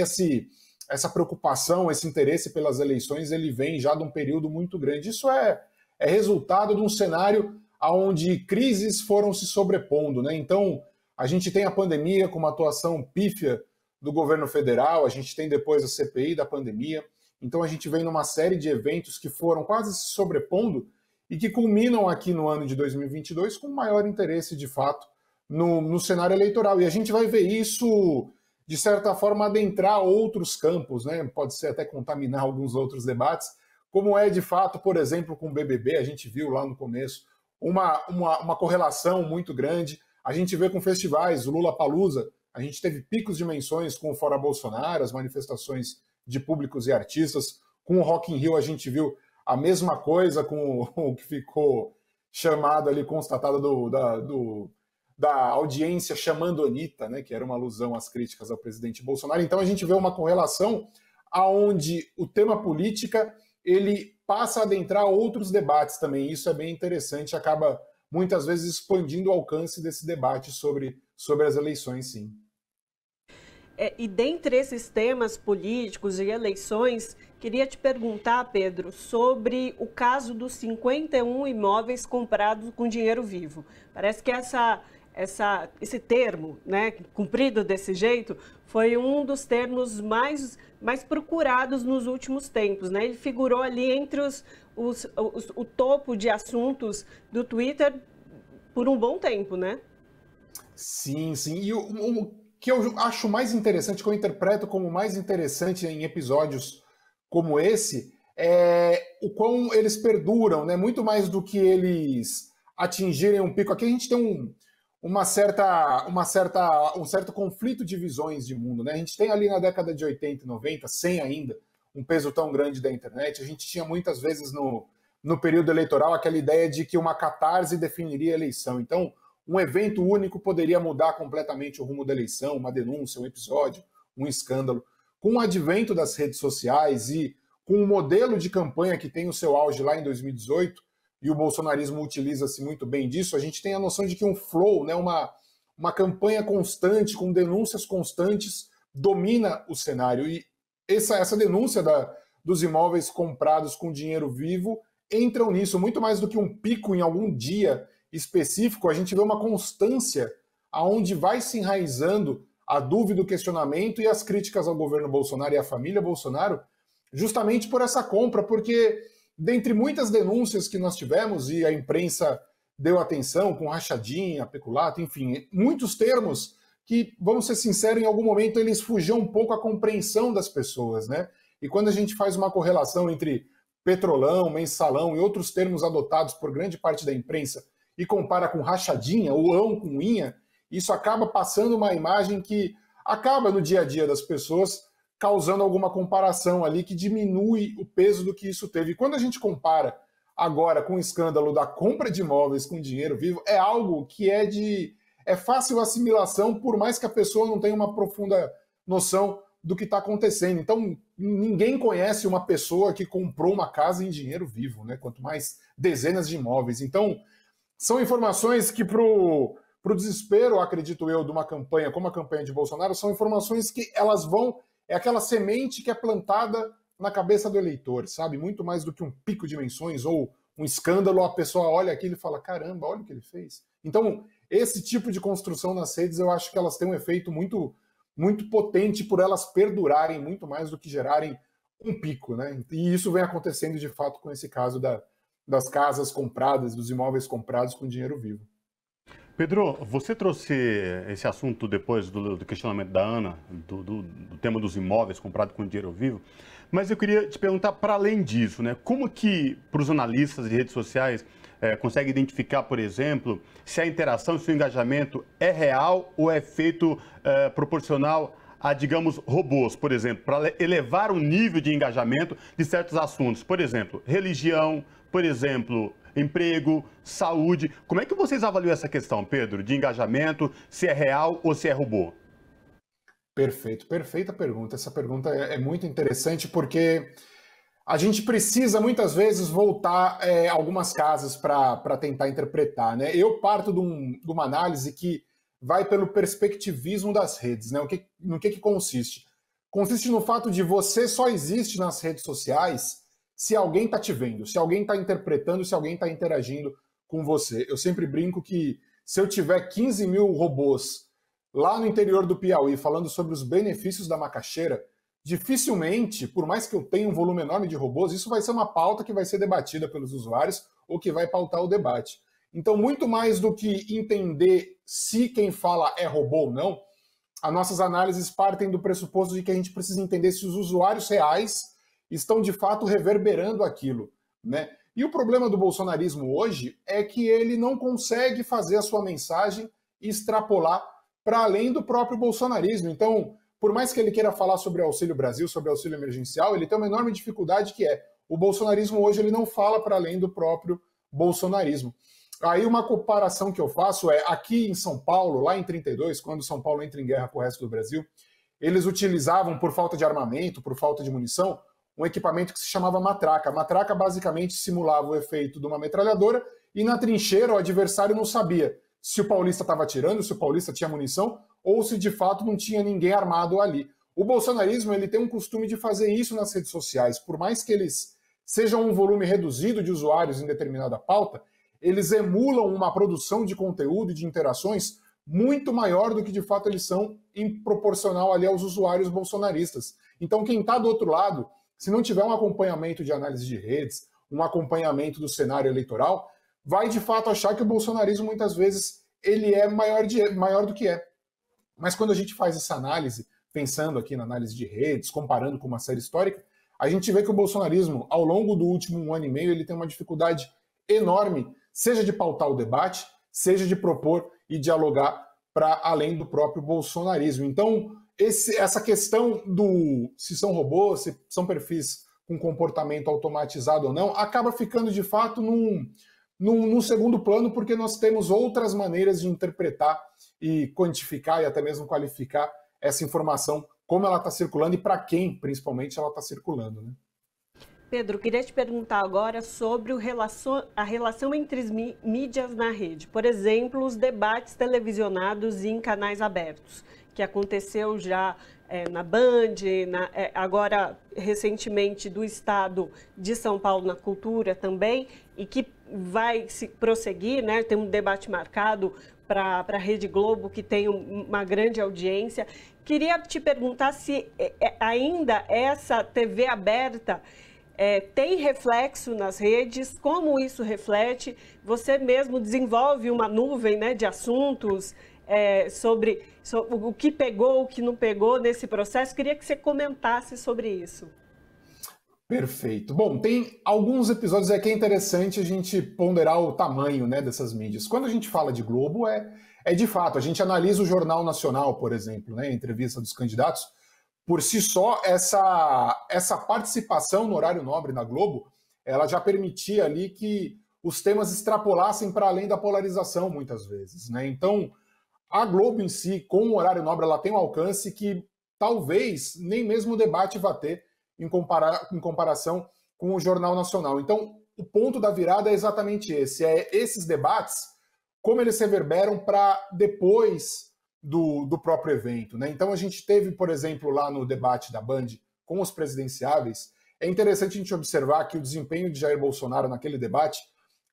essa preocupação, esse interesse pelas eleições, ele vem já de um período muito grande. Isso é resultado de um cenário onde crises foram se sobrepondo, né? Então, a gente tem a pandemia com uma atuação pífia do governo federal, a gente tem depois a CPI da pandemia, então a gente vem numa série de eventos que foram quase se sobrepondo e que culminam aqui no ano de 2022 com maior interesse, de fato, no cenário eleitoral. E a gente vai ver isso, de certa forma, adentrar outros campos, né? Pode ser até contaminar alguns outros debates, como é de fato, por exemplo, com o BBB, a gente viu lá no começo uma correlação muito grande. A gente vê com festivais, o Lollapalooza, a gente teve picos de menções com o Fora Bolsonaro, as manifestações de públicos e artistas. Com o Rock in Rio a gente viu a mesma coisa com o que ficou chamado ali, constatado da audiência chamando Anitta, né, que era uma alusão às críticas ao presidente Bolsonaro. Então a gente vê uma correlação aonde o tema política ele passa a adentrar outros debates também. Isso é bem interessante, acaba muitas vezes expandindo o alcance desse debate sobre as eleições, sim. E dentre esses temas políticos e eleições, queria te perguntar, Pedro, sobre o caso dos 51 imóveis comprados com dinheiro vivo. Parece que esse termo, né, cumprido desse jeito, foi um dos termos mais procurados nos últimos tempos, né? Ele figurou ali entre o topo de assuntos do Twitter por um bom tempo, né? Sim, sim. E o que eu acho mais interessante, que eu interpreto como mais interessante em episódios como esse, é o quão eles perduram, né? Muito mais do que eles atingirem um pico. Aqui a gente tem um certo conflito de visões de mundo, né? A gente tem ali na década de 80 e 90, sem ainda um peso tão grande da internet, a gente tinha muitas vezes no período eleitoral aquela ideia de que uma catarse definiria a eleição. Então, um evento único poderia mudar completamente o rumo da eleição, uma denúncia, um episódio, um escândalo. Com o advento das redes sociais e com o modelo de campanha que tem o seu auge lá em 2018, e o bolsonarismo utiliza-se muito bem disso, a gente tem a noção de que um flow, né, uma campanha constante, com denúncias constantes, domina o cenário. E essa denúncia dos imóveis comprados com dinheiro vivo entram nisso, muito mais do que um pico em algum dia específico. A gente vê uma constância aonde vai se enraizando a dúvida, o questionamento e as críticas ao governo Bolsonaro e à família Bolsonaro, justamente por essa compra, porque dentre muitas denúncias que nós tivemos, e a imprensa deu atenção com rachadinha, peculato, enfim, muitos termos que, vamos ser sinceros, em algum momento eles fugiam um pouco à compreensão das pessoas, né? E quando a gente faz uma correlação entre petrolão, mensalão e outros termos adotados por grande parte da imprensa e compara com rachadinha, ou ão com inha, isso acaba passando uma imagem que acaba no dia a dia das pessoas causando alguma comparação ali que diminui o peso do que isso teve. E quando a gente compara agora com o escândalo da compra de imóveis com dinheiro vivo, é algo que é fácil assimilação, por mais que a pessoa não tenha uma profunda noção do que está acontecendo. Então, ninguém conhece uma pessoa que comprou uma casa em dinheiro vivo, né? Quanto mais dezenas de imóveis. Então, são informações que, para o desespero, acredito eu, de uma campanha como a campanha de Bolsonaro, são informações que elas vão... É aquela semente que é plantada na cabeça do eleitor, sabe? Muito mais do que um pico de menções ou um escândalo, a pessoa olha aquilo e fala, caramba, olha o que ele fez. Então, esse tipo de construção nas redes, eu acho que elas têm um efeito muito, muito potente por elas perdurarem muito mais do que gerarem um pico, né? E isso vem acontecendo, de fato, com esse caso das casas compradas, dos imóveis comprados com dinheiro vivo. Pedro, você trouxe esse assunto depois do questionamento da Ana, do tema dos imóveis comprados com dinheiro vivo, mas eu queria te perguntar, para além disso, né, como que, para os analistas de redes sociais, consegue identificar, por exemplo, se a interação, se o engajamento é real ou é feito proporcional a, digamos, robôs, por exemplo, para elevar o nível de engajamento de certos assuntos, por exemplo, religião, por exemplo, emprego, saúde. Como é que vocês avaliam essa questão, Pedro, de engajamento, se é real ou se é robô? Perfeito, perfeita pergunta. Essa pergunta é muito interessante porque a gente precisa muitas vezes voltar algumas casas para tentar interpretar, né? Eu parto de uma análise que vai pelo perspectivismo das redes, né? No que consiste? Consiste no fato de você só existe nas redes sociais se alguém está te vendo, se alguém está interpretando, se alguém está interagindo com você. Eu sempre brinco que se eu tiver 15 mil robôs lá no interior do Piauí falando sobre os benefícios da macaxeira, dificilmente, por mais que eu tenha um volume enorme de robôs, isso vai ser uma pauta que vai ser debatida pelos usuários ou que vai pautar o debate. Então, muito mais do que entender se quem fala é robô ou não, as nossas análises partem do pressuposto de que a gente precisa entender se os usuários reais estão de fato reverberando aquilo, né? E o problema do bolsonarismo hoje é que ele não consegue fazer a sua mensagem extrapolar para além do próprio bolsonarismo. Então, por mais que ele queira falar sobre o Auxílio Brasil, sobre o auxílio emergencial, ele tem uma enorme dificuldade que é o bolsonarismo hoje ele não fala para além do próprio bolsonarismo. Aí uma comparação que eu faço é aqui em São Paulo, lá em 32, quando São Paulo entra em guerra com o resto do Brasil, eles utilizavam, por falta de armamento, por falta de munição, um equipamento que se chamava matraca. A matraca basicamente simulava o efeito de uma metralhadora e na trincheira o adversário não sabia se o paulista estava atirando, se o paulista tinha munição ou se de fato não tinha ninguém armado ali. O bolsonarismo ele tem um costume de fazer isso nas redes sociais. Por mais que eles sejam um volume reduzido de usuários em determinada pauta, eles emulam uma produção de conteúdo e de interações muito maior do que de fato eles são em proporcional ali aos usuários bolsonaristas. Então quem está do outro lado, se não tiver um acompanhamento de análise de redes, um acompanhamento do cenário eleitoral, vai de fato achar que o bolsonarismo muitas vezes ele é maior do que é. Mas quando a gente faz essa análise, pensando aqui na análise de redes, comparando com uma série histórica, a gente vê que o bolsonarismo, ao longo do último 1 ano e meio, ele tem uma dificuldade enorme, seja de pautar o debate, seja de propor e dialogar para além do próprio bolsonarismo. Então, essa questão do se são robôs, se são perfis com comportamento automatizado ou não, acaba ficando de fato num segundo plano, porque nós temos outras maneiras de interpretar e quantificar e até mesmo qualificar essa informação, como ela está circulando e para quem, principalmente, ela está circulando, né? Pedro, queria te perguntar agora sobre a relação entre as mídias na rede. Por exemplo, os debates televisionados em canais abertos, que aconteceu já na Band, agora recentemente do Estado de São Paulo na Cultura também, e que vai se prosseguir, né? Tem um debate marcado para a Rede Globo, que tem uma grande audiência. Queria te perguntar se ainda essa TV aberta tem reflexo nas redes, como isso reflete? Você mesmo desenvolve uma nuvem, né, de assuntos sobre o que pegou, o que não pegou nesse processo. Queria que você comentasse sobre isso. Perfeito. Bom, tem alguns episódios que é interessante a gente ponderar o tamanho, né, dessas mídias. Quando a gente fala de Globo, é de fato, a gente analisa o Jornal Nacional, por exemplo, né, a entrevista dos candidatos, por si só, essa participação no horário nobre na Globo, ela já permitia ali que os temas extrapolassem para além da polarização, muitas vezes, né? Então, a Globo em si, com o horário nobre, ela tem um alcance que talvez nem mesmo o debate vá ter em comparação com o Jornal Nacional. Então, o ponto da virada é exatamente esse, esses debates, como eles reverberam para depois do próprio evento, né? Então, a gente teve, por exemplo, lá no debate da Band com os presidenciáveis, é interessante a gente observar que o desempenho de Jair Bolsonaro naquele debate,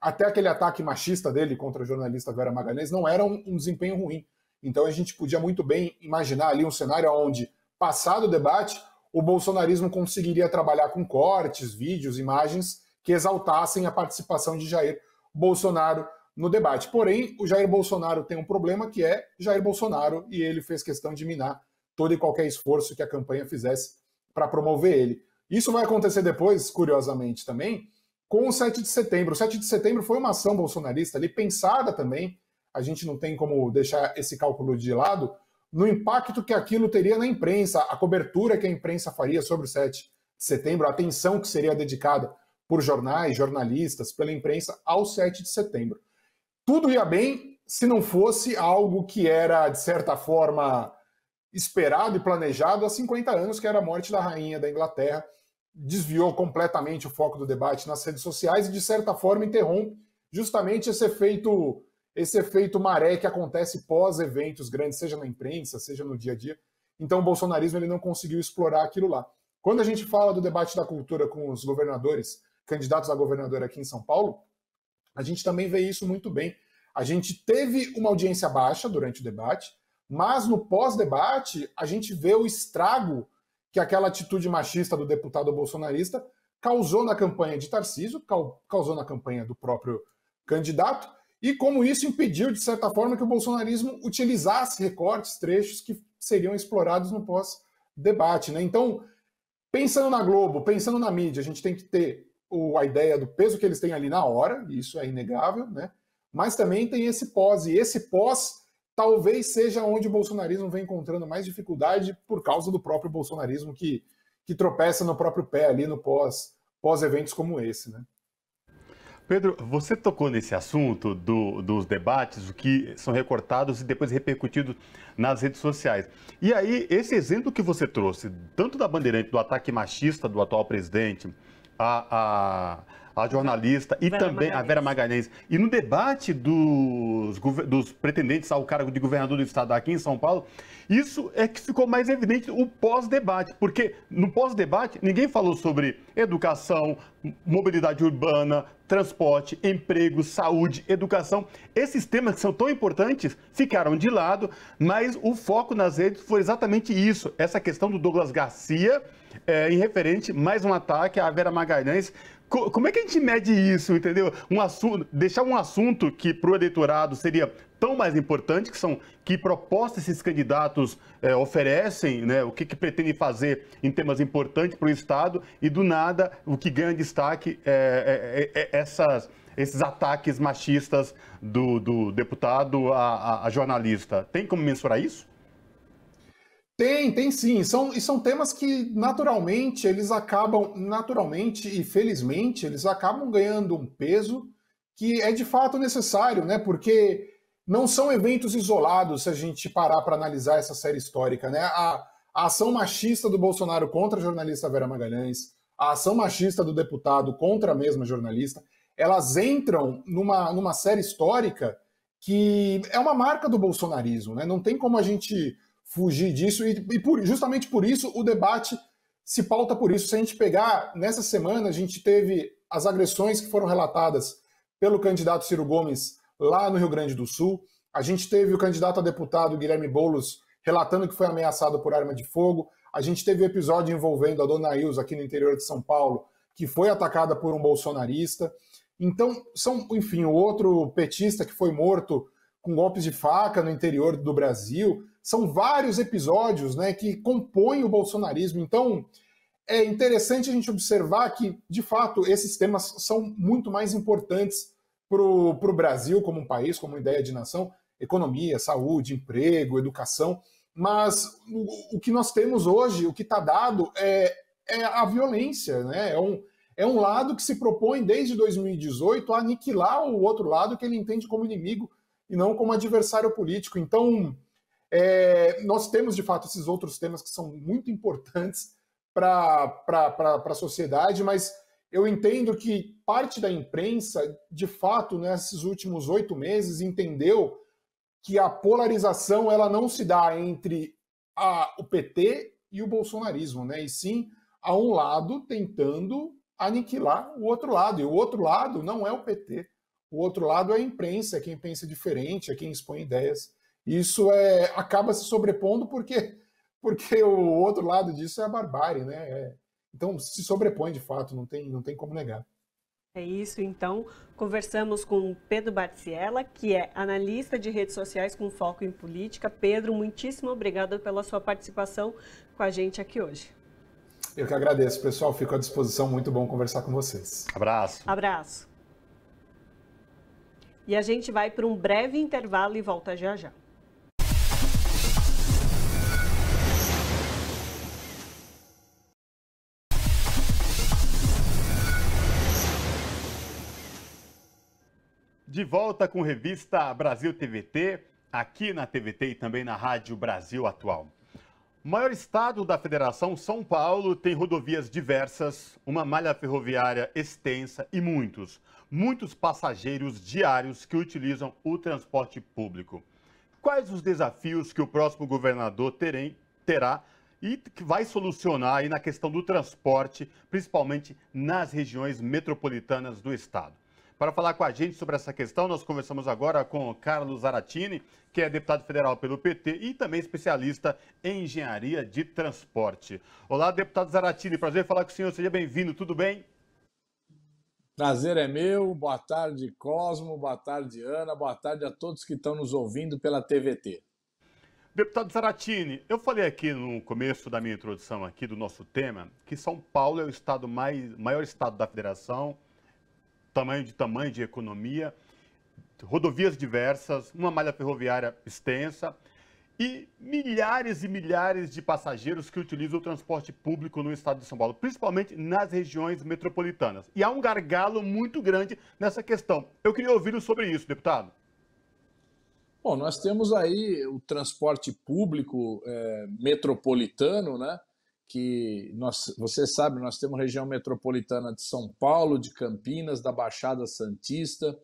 até aquele ataque machista dele contra a jornalista Vera Magalhães, não era um desempenho ruim. Então a gente podia muito bem imaginar ali um cenário onde, passado o debate, o bolsonarismo conseguiria trabalhar com cortes, vídeos, imagens que exaltassem a participação de Jair Bolsonaro no debate. Porém, o Jair Bolsonaro tem um problema que é Jair Bolsonaro, e ele fez questão de minar todo e qualquer esforço que a campanha fizesse para promover ele. Isso vai acontecer depois, curiosamente também, com o 7 de setembro. O 7 de setembro foi uma ação bolsonarista ali, pensada também, a gente não tem como deixar esse cálculo de lado, no impacto que aquilo teria na imprensa, a cobertura que a imprensa faria sobre o 7 de setembro, a atenção que seria dedicada por jornais, jornalistas, pela imprensa ao 7 de setembro. Tudo ia bem se não fosse algo que era, de certa forma, esperado e planejado há 50 anos, que era a morte da rainha da Inglaterra, desviou completamente o foco do debate nas redes sociais e, de certa forma, interrompe justamente esse efeito maré que acontece pós-eventos grandes, seja na imprensa, seja no dia a dia. Então, o bolsonarismo ele não conseguiu explorar aquilo lá. Quando a gente fala do debate da cultura com os governadores, candidatos a governador aqui em São Paulo, a gente também vê isso muito bem. A gente teve uma audiência baixa durante o debate, mas no pós-debate a gente vê o estrago que aquela atitude machista do deputado bolsonarista causou na campanha de Tarcísio, causou na campanha do próprio candidato, e como isso impediu, de certa forma, que o bolsonarismo utilizasse recortes, trechos que seriam explorados no pós-debate, né? Então, pensando na Globo, pensando na mídia, a gente tem que ter a ideia do peso que eles têm ali na hora, e isso é inegável, né? Mas também tem esse pós, e esse pós talvez seja onde o bolsonarismo vem encontrando mais dificuldade por causa do próprio bolsonarismo que tropeça no próprio pé ali no pós-eventos como esse, né? Pedro, você tocou nesse assunto dos debates, o que são recortados e depois repercutidos nas redes sociais. E aí, esse exemplo que você trouxe, tanto da Bandeirante, do ataque machista do atual presidente, a jornalista e também a Vera Magalhães. E no debate dos pretendentes ao cargo de governador do estado aqui em São Paulo, isso é que ficou mais evidente o pós-debate, porque no pós-debate ninguém falou sobre educação, mobilidade urbana, transporte, emprego, saúde, educação. Esses temas que são tão importantes ficaram de lado, mas o foco nas redes foi exatamente isso, essa questão do Douglas Garcia, em referente, mais um ataque à Vera Magalhães. Como é que a gente mede isso, entendeu? Deixar um assunto que para o eleitorado seria tão mais importante, que propostas esses candidatos oferecem, né? O que pretendem fazer em temas importantes para o Estado, e do nada o que ganha destaque esses ataques machistas do deputado a jornalista. Tem como mensurar isso? Tem sim. São temas que naturalmente e felizmente, eles acabam ganhando um peso que é de fato necessário, né? Porque não são eventos isolados se a gente parar para analisar essa série histórica, né? A ação machista do Bolsonaro contra a jornalista Vera Magalhães, a ação machista do deputado contra a mesma jornalista, elas entram numa série histórica que é uma marca do bolsonarismo, né? Não tem como a gente fugir disso, justamente por isso o debate se pauta por isso. Se a gente pegar, nessa semana a gente teve as agressões que foram relatadas pelo candidato Ciro Gomes lá no Rio Grande do Sul, a gente teve o candidato a deputado Guilherme Boulos relatando que foi ameaçado por arma de fogo, a gente teve o episódio envolvendo a dona Ilza aqui no interior de São Paulo, que foi atacada por um bolsonarista. Então, enfim, o outro petista que foi morto com golpes de faca no interior do Brasil. São vários episódios, né, que compõem o bolsonarismo. Então, é interessante a gente observar que, de fato, esses temas são muito mais importantes para o Brasil como um país, como ideia de nação, economia, saúde, emprego, educação, Mas o que nós temos hoje, o que está dado, é a violência, né? É um lado que se propõe desde 2018 a aniquilar o outro lado que ele entende como inimigo e não como adversário político. Então, nós temos, de fato, esses outros temas que são muito importantes para a sociedade, mas eu entendo que parte da imprensa, de fato, nesses últimos 8 meses, entendeu que a polarização ela não se dá entre o PT e o bolsonarismo, né? E sim a um lado tentando aniquilar o outro lado. E o outro lado não é o PT. O outro lado é a imprensa, é quem pensa diferente, é quem expõe ideias. Isso acaba se sobrepondo porque o outro lado disso é a barbárie, né? Então se sobrepõe de fato, não tem como negar. É isso, então, conversamos com Pedro Barciela, que é analista de redes sociais com foco em política. Pedro, muitíssimo obrigada pela sua participação com a gente aqui hoje. Eu que agradeço, pessoal. Fico à disposição. Muito bom conversar com vocês. Abraço. Abraço. E a gente vai para um breve intervalo e volta já já. De volta com revista Brasil TVT, aqui na TVT e também na Rádio Brasil Atual. O maior estado da federação, São Paulo, tem rodovias diversas, uma malha ferroviária extensa e muitos passageiros diários que utilizam o transporte público. Quais os desafios que o próximo governador terá e que vai solucionar aí na questão do transporte, principalmente nas regiões metropolitanas do estado? Para falar com a gente sobre essa questão, nós conversamos agora com Carlos Zaratini, que é deputado federal pelo PT e também especialista em engenharia de transporte. Olá, deputado Zaratini, prazer falar com o senhor, seja bem-vindo, tudo bem? Prazer é meu, boa tarde Cosmo, boa tarde Ana, boa tarde a todos que estão nos ouvindo pela TVT. Deputado Zaratini, eu falei aqui no começo da minha introdução aqui do nosso tema, que São Paulo é o maior estado da federação, tamanho de economia, rodovias diversas, uma malha ferroviária extensa e milhares de passageiros que utilizam o transporte público no estado de São Paulo, principalmente nas regiões metropolitanas. E há um gargalo muito grande nessa questão. Eu queria ouvir sobre isso, deputado. Bom, nós temos aí o transporte público metropolitano, né? Você sabe, nós temos região metropolitana de São Paulo, de Campinas, da Baixada Santista,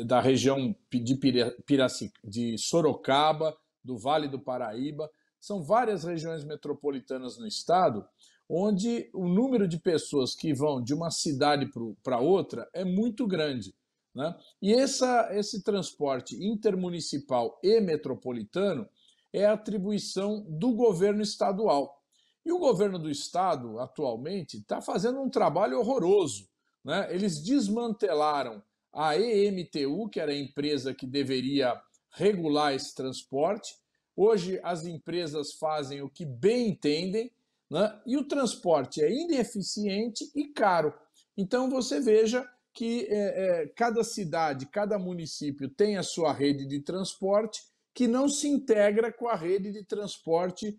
da região de Sorocaba, do Vale do Paraíba. São várias regiões metropolitanas no estado, onde o número de pessoas que vão de uma cidade para outra é muito grande, né? E esse transporte intermunicipal e metropolitano é atribuição do governo estadual. E o governo do estado, atualmente, está fazendo um trabalho horroroso, né? Eles desmantelaram a EMTU, que era a empresa que deveria regular esse transporte. Hoje, as empresas fazem o que bem entendem, né? E o transporte é ineficiente e caro. Então, você veja que cada cidade, cada município tem a sua rede de transporte que não se integra com a rede de transporte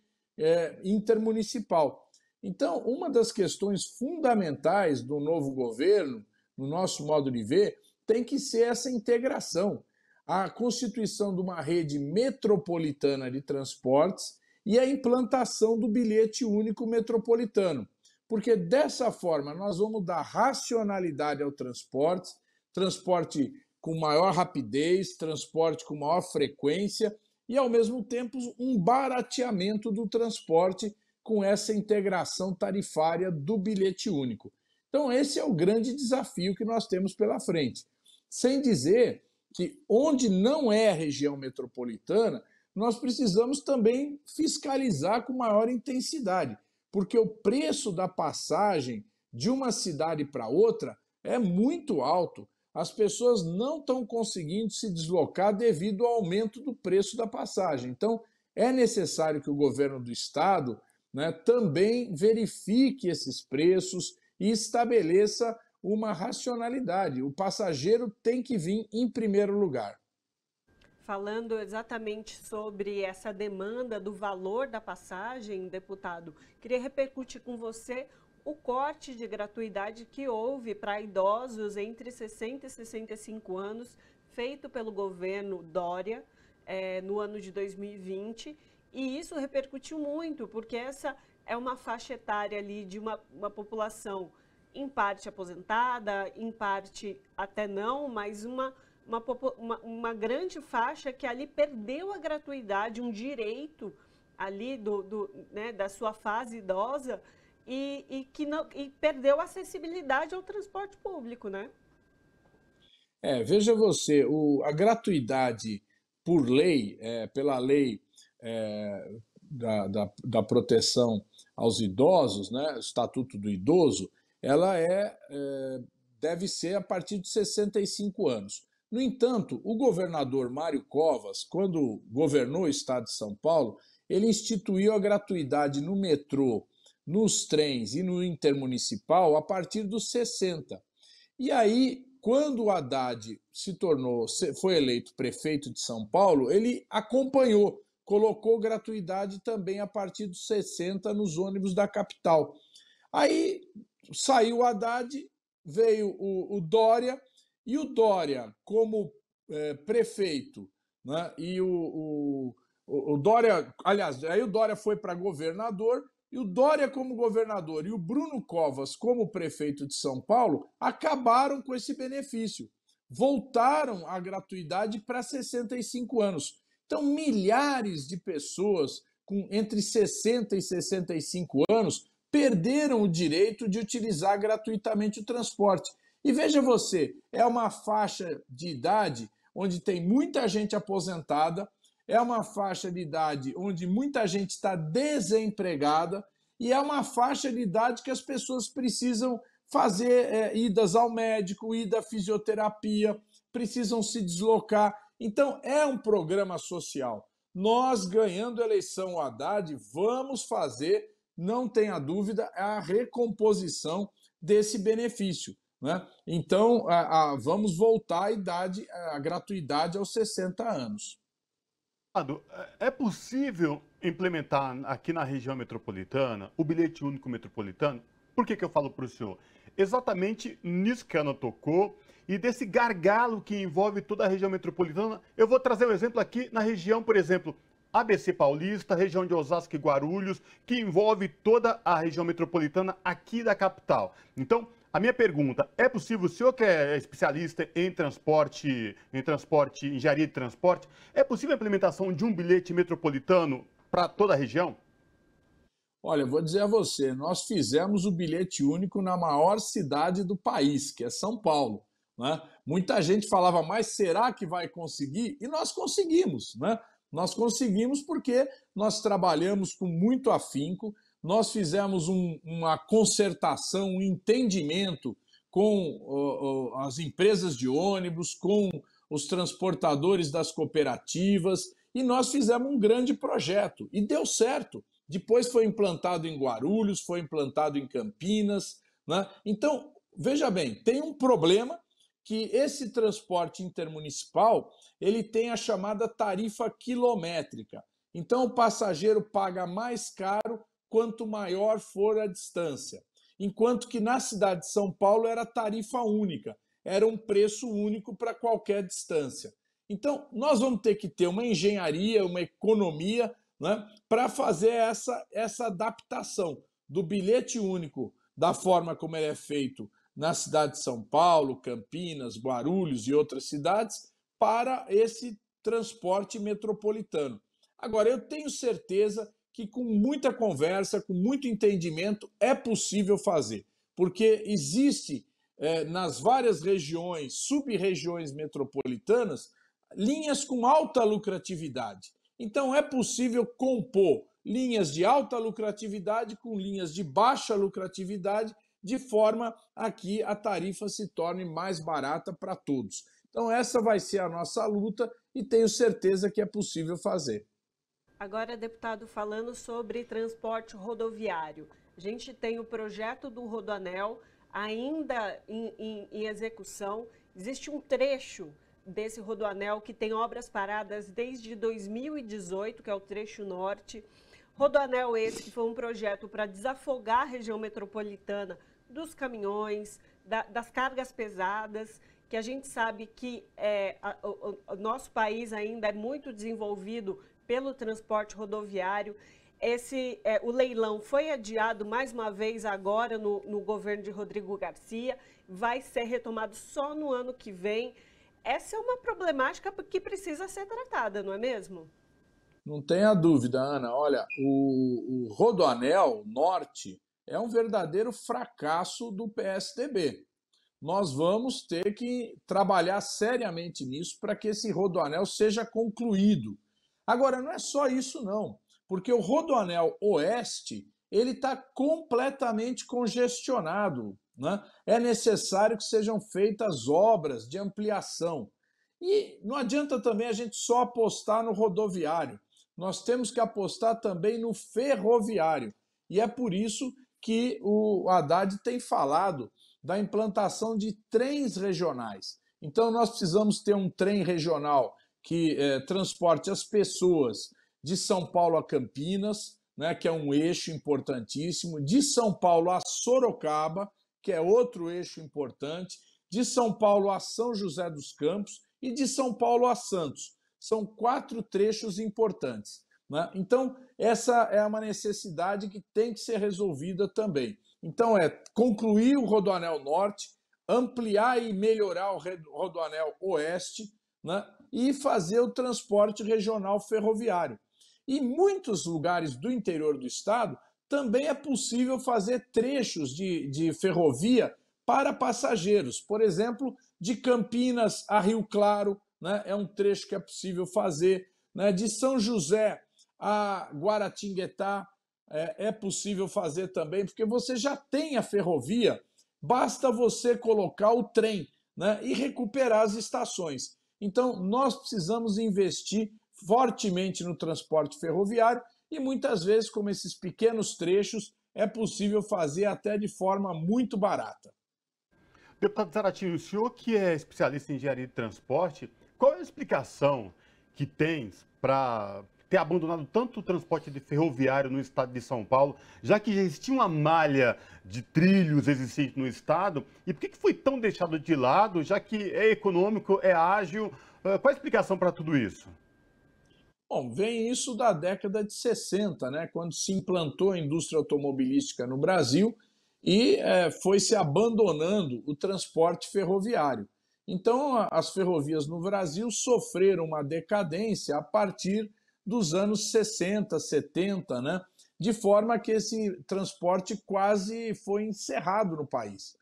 intermunicipal. Então, uma das questões fundamentais do novo governo, no nosso modo de ver, tem que ser essa integração, a constituição de uma rede metropolitana de transportes e a implantação do bilhete único metropolitano, porque dessa forma nós vamos dar racionalidade ao transporte com maior rapidez, transporte com maior frequência, e, ao mesmo tempo, um barateamento do transporte com essa integração tarifária do bilhete único. Então, esse é o grande desafio que nós temos pela frente. Sem dizer que, onde não é a região metropolitana, nós precisamos também fiscalizar com maior intensidade, porque o preço da passagem de uma cidade para outra é muito alto. As pessoas não estão conseguindo se deslocar devido ao aumento do preço da passagem. Então, é necessário que o governo do estado, né, também verifique esses preços e estabeleça uma racionalidade. O passageiro tem que vir em primeiro lugar. falando exatamente sobre essa demanda do valor da passagem, deputado, queria repercutir com você o corte de gratuidade que houve para idosos entre 60 e 65 anos, feito pelo governo Dória no ano de 2020, e isso repercutiu muito, porque essa é uma faixa etária ali de uma população em parte aposentada, em parte até não, mas uma grande faixa que ali perdeu a gratuidade, um direito ali né, da sua fase idosa e perdeu a acessibilidade ao transporte público, né? Veja você, a gratuidade por lei, pela lei da proteção aos idosos, né, o Estatuto do Idoso, ela deve ser a partir de 65 anos. No entanto, o governador Mário Covas, quando governou o estado de São Paulo, ele instituiu a gratuidade no metrô, nos trens e no intermunicipal a partir dos 60. E aí, quando o Haddad foi eleito prefeito de São Paulo, ele acompanhou, colocou gratuidade também a partir dos 60 nos ônibus da capital. Aí saiu o Haddad, veio o Dória, e o Dória, como prefeito, né, e o Dória, aliás, aí o Dória foi para governador, e o Dória como governador e o Bruno Covas como prefeito de São Paulo acabaram com esse benefício. Voltaram a gratuidade para 65 anos. Então, milhares de pessoas com entre 60 e 65 anos perderam o direito de utilizar gratuitamente o transporte. E veja você, é uma faixa de idade onde tem muita gente aposentada, é uma faixa de idade onde muita gente está desempregada e é uma faixa de idade que as pessoas precisam fazer idas ao médico, ida à fisioterapia, precisam se deslocar. Então, é um programa social. Nós, ganhando a eleição, o Haddad, vamos fazer, não tenha dúvida, a recomposição desse benefício, né? Então, vamos voltar a gratuidade aos 60 anos. É possível implementar aqui na região metropolitana o bilhete único metropolitano? Por que eu falo para o senhor? Exatamente nisso que a Ana tocou e desse gargalo que envolve toda a região metropolitana. Eu vou trazer um exemplo aqui na região, por exemplo, ABC Paulista, região de Osasco e Guarulhos, que envolve toda a região metropolitana aqui da capital. Então, a minha pergunta, é possível, o senhor que é especialista em transporte, engenharia de transporte, é possível a implementação de um bilhete metropolitano para toda a região? Olha, eu vou dizer a você, nós fizemos o bilhete único na maior cidade do país, que é São Paulo, né? Muita gente falava, mas será que vai conseguir? E nós conseguimos, né? Nós conseguimos porque nós trabalhamos com muito afinco, nós fizemos uma concertação, um entendimento com as empresas de ônibus, com os transportadores das cooperativas, e nós fizemos um grande projeto, e deu certo. Depois foi implantado em Guarulhos, foi implantado em Campinas, né? Então, veja bem, tem um problema que esse transporte intermunicipal ele tem a chamada tarifa quilométrica. Então, o passageiro paga mais caro quanto maior for a distância. Enquanto que na cidade de São Paulo era tarifa única, era um preço único para qualquer distância. Então, nós vamos ter que ter uma engenharia, uma economia, né, para fazer essa adaptação do bilhete único, da forma como ele é feito na cidade de São Paulo, Campinas, Guarulhos e outras cidades, para esse transporte metropolitano. Agora, eu tenho certeza que com muita conversa, com muito entendimento, é possível fazer, porque existe nas várias regiões, sub-regiões metropolitanas, linhas com alta lucratividade. Então, é possível compor linhas de alta lucratividade com linhas de baixa lucratividade, de forma a que a tarifa se torne mais barata para todos. Então, essa vai ser a nossa luta e tenho certeza que é possível fazer. Agora, deputado, falando sobre transporte rodoviário, a gente tem o projeto do Rodoanel ainda em execução. Existe um trecho desse Rodoanel, que tem obras paradas desde 2018, que é o trecho norte. Rodoanel esse que foi um projeto para desafogar a região metropolitana dos caminhões, das cargas pesadas, que a gente sabe que o nosso país ainda é muito desenvolvido pelo transporte rodoviário. O leilão foi adiado mais uma vez agora no governo de Rodrigo Garcia, vai ser retomado só no ano que vem. Essa é uma problemática que precisa ser tratada, não é mesmo? Não tenha dúvida, Ana. Olha, o Rodoanel Norte é um verdadeiro fracasso do PSDB. Nós vamos ter que trabalhar seriamente nisso para que esse Rodoanel seja concluído. Agora, não é só isso, não, porque o Rodoanel Oeste ele está completamente congestionado, né? É necessário que sejam feitas obras de ampliação. E não adianta também a gente só apostar no rodoviário. Nós temos que apostar também no ferroviário. E é por isso que o Haddad tem falado da implantação de trens regionais. Então, nós precisamos ter um trem regional que transporte as pessoas de São Paulo a Campinas, né, que é um eixo importantíssimo, de São Paulo a Sorocaba, que é outro eixo importante, de São Paulo a São José dos Campos e de São Paulo a Santos. São 4 trechos importantes, né? Então, essa é uma necessidade que tem que ser resolvida também. Então, concluir o Rodoanel Norte, ampliar e melhorar o Rodoanel Oeste, né? E fazer o transporte regional ferroviário. E em muitos lugares do interior do estado também é possível fazer trechos de ferrovia para passageiros. Por exemplo, de Campinas a Rio Claro, né, é um trecho que é possível fazer, né, de São José a Guaratinguetá é possível fazer também, porque você já tem a ferrovia, basta você colocar o trem, né, e recuperar as estações. Então, nós precisamos investir fortemente no transporte ferroviário e muitas vezes, como esses pequenos trechos, é possível fazer até de forma muito barata. Deputado Zaratin, o senhor que é especialista em engenharia de transporte, qual é a explicação que tem para ter abandonado tanto o transporte ferroviário no estado de São Paulo, já que já existia uma malha de trilhos existente no estado, e por que foi tão deixado de lado, já que é econômico, é ágil? Qual a explicação para tudo isso? Bom, vem isso da década de 60, né, quando se implantou a indústria automobilística no Brasil e foi se abandonando o transporte ferroviário. Então, as ferrovias no Brasil sofreram uma decadência a partir dos anos 60, 70, né, de forma que esse transporte quase foi encerrado no país.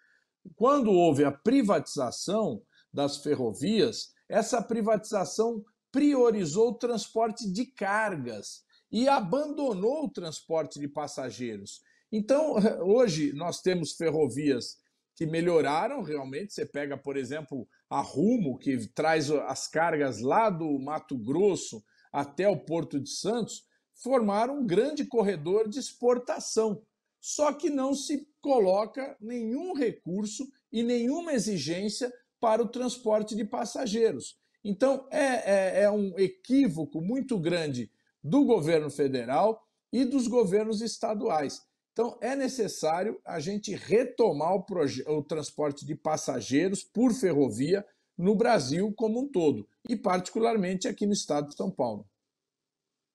Quando houve a privatização das ferrovias, essa privatização priorizou o transporte de cargas e abandonou o transporte de passageiros. Então, hoje nós temos ferrovias que melhoraram realmente. Você pega, por exemplo, a Rumo, que traz as cargas lá do Mato Grosso até o Porto de Santos, formaram um grande corredor de exportação. Só que não se coloca nenhum recurso e nenhuma exigência para o transporte de passageiros. Então, é um equívoco muito grande do governo federal e dos governos estaduais. Então, é necessário a gente retomar o transporte de passageiros por ferrovia no Brasil como um todo, e particularmente aqui no estado de São Paulo.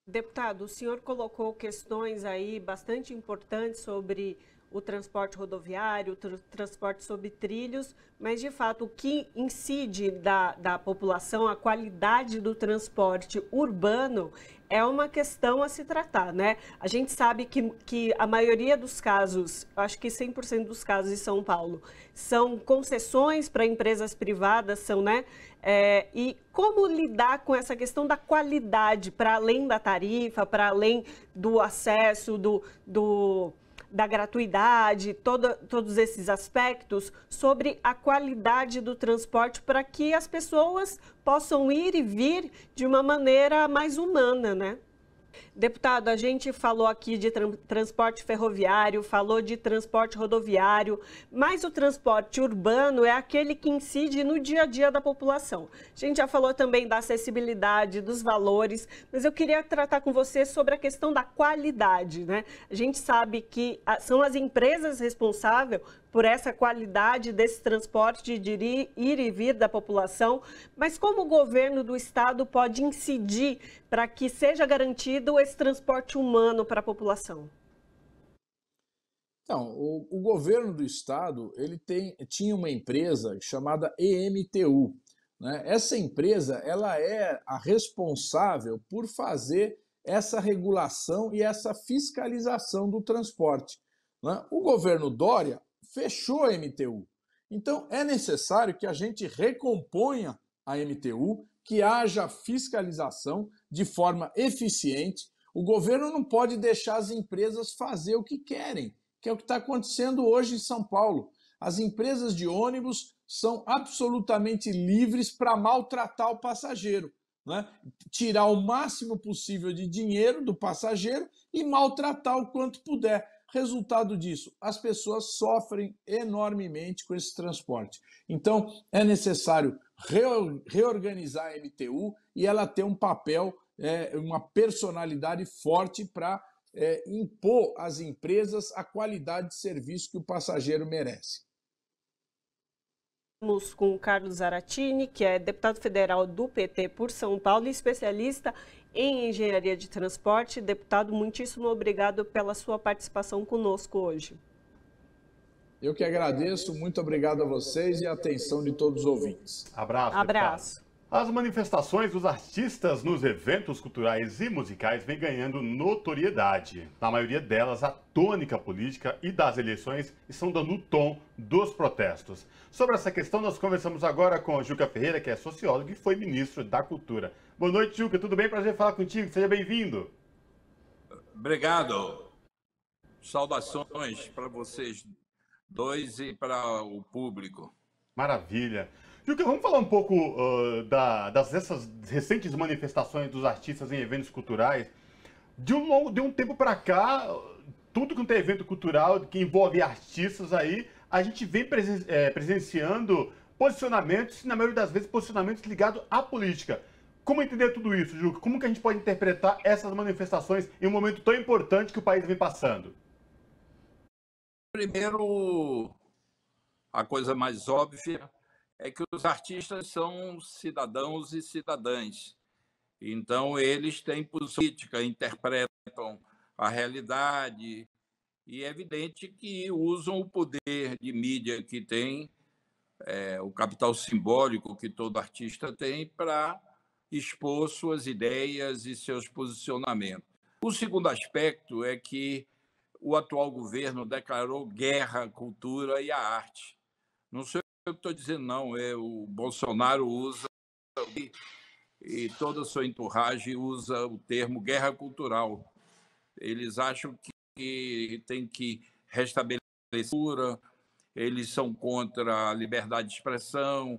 Deputado, o senhor colocou questões aí bastante importantes sobre o transporte rodoviário, o transporte sobre trilhos, mas, de fato, o que incide da população, a qualidade do transporte urbano, é uma questão a se tratar, né? A gente sabe que a maioria dos casos, acho que 100% dos casos em São Paulo, são concessões para empresas privadas, né? E como lidar com essa questão da qualidade, para além da tarifa, para além do acesso, da gratuidade, todos esses aspectos sobre a qualidade do transporte para que as pessoas possam ir e vir de uma maneira mais humana, né? Deputado, a gente falou aqui de transporte ferroviário, falou de transporte rodoviário, mas o transporte urbano é aquele que incide no dia a dia da população. A gente já falou também da acessibilidade, dos valores, mas eu queria tratar com você sobre a questão da qualidade, né? A gente sabe que são as empresas responsáveis por essa qualidade desse transporte de ir e vir da população, mas como o governo do estado pode incidir para que seja garantido esse transporte humano para a população? Então, o governo do estado tinha uma empresa chamada EMTU, né? Essa empresa ela é a responsável por fazer essa regulação e essa fiscalização do transporte, né? O governo Dória fechou a MTU. Então, é necessário que a gente recomponha a MTU, que haja fiscalização de forma eficiente. O governo não pode deixar as empresas fazer o que querem, que é o que está acontecendo hoje em São Paulo. As empresas de ônibus são absolutamente livres para maltratar o passageiro, né? Tirar o máximo possível de dinheiro do passageiro e maltratar o quanto puder. Resultado disso, as pessoas sofrem enormemente com esse transporte. Então, é necessário reorganizar a MTU e ela ter um papel, uma personalidade forte para impor às empresas a qualidade de serviço que o passageiro merece. Estamos com o Carlos Zaratini, que é deputado federal do PT por São Paulo e especialista em engenharia de transporte. Deputado, muitíssimo obrigado pela sua participação conosco hoje. Eu que agradeço, muito obrigado a vocês e a atenção de todos os ouvintes. Abraço. Abraço. As manifestações dos artistas nos eventos culturais e musicais vêm ganhando notoriedade. Na maioria delas, a tônica política e das eleições estão dando o tom dos protestos. Sobre essa questão, nós conversamos agora com Juca Ferreira, que é sociólogo e foi ministro da Cultura. Boa noite, Juca. Tudo bem? Prazer falar contigo. Seja bem-vindo. Obrigado. Saudações para vocês dois e para o público. Maravilha. Juca, vamos falar um pouco dessas recentes manifestações dos artistas em eventos culturais. De um tempo para cá, tudo que tem evento cultural que envolve artistas aí, a gente vem presenciando posicionamentos, na maioria das vezes, posicionamentos ligados à política. Como entender tudo isso, Juca? Como que a gente pode interpretar essas manifestações em um momento tão importante que o país vem passando? Primeiro, a coisa mais óbvia é que os artistas são cidadãos e cidadãs. Então, eles têm política, interpretam a realidade e é evidente que usam o poder de mídia que tem, o capital simbólico que todo artista tem para expor suas ideias e seus posicionamentos. O segundo aspecto é que o atual governo declarou guerra à cultura e à arte. Não sei o que estou dizendo, não. O Bolsonaro usa, e toda a sua entourage usa o termo guerra cultural. Eles acham que tem que restabelecer a cultura, eles são contra a liberdade de expressão,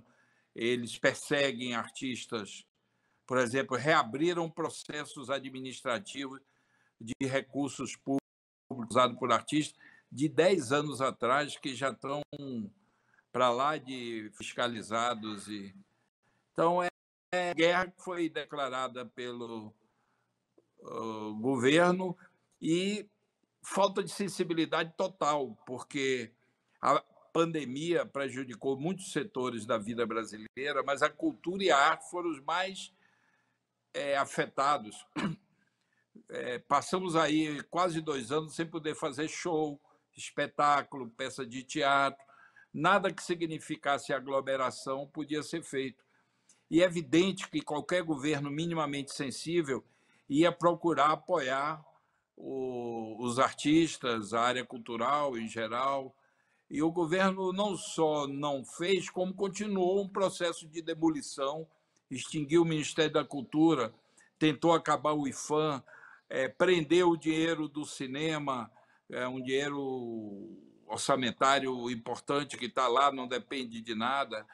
eles perseguem artistas. Por exemplo, reabriram processos administrativos de recursos públicos usados por artistas de 10 anos atrás, que já estão para lá de fiscalizados. Então, é guerra que foi declarada pelo governo e falta de sensibilidade total, porque a pandemia prejudicou muitos setores da vida brasileira, mas a cultura e a arte foram os mais afetados. Passamos aí quase 2 anos sem poder fazer show, espetáculo, peça de teatro, nada que significasse aglomeração podia ser feito. E é evidente que qualquer governo minimamente sensível ia procurar apoiar os artistas, a área cultural em geral. E o governo não só não fez, como continuou um processo de demolição, extinguiu o Ministério da Cultura, tentou acabar o IPHAN, prendeu o dinheiro do cinema, um dinheiro orçamentário importante que está lá, não depende de nada,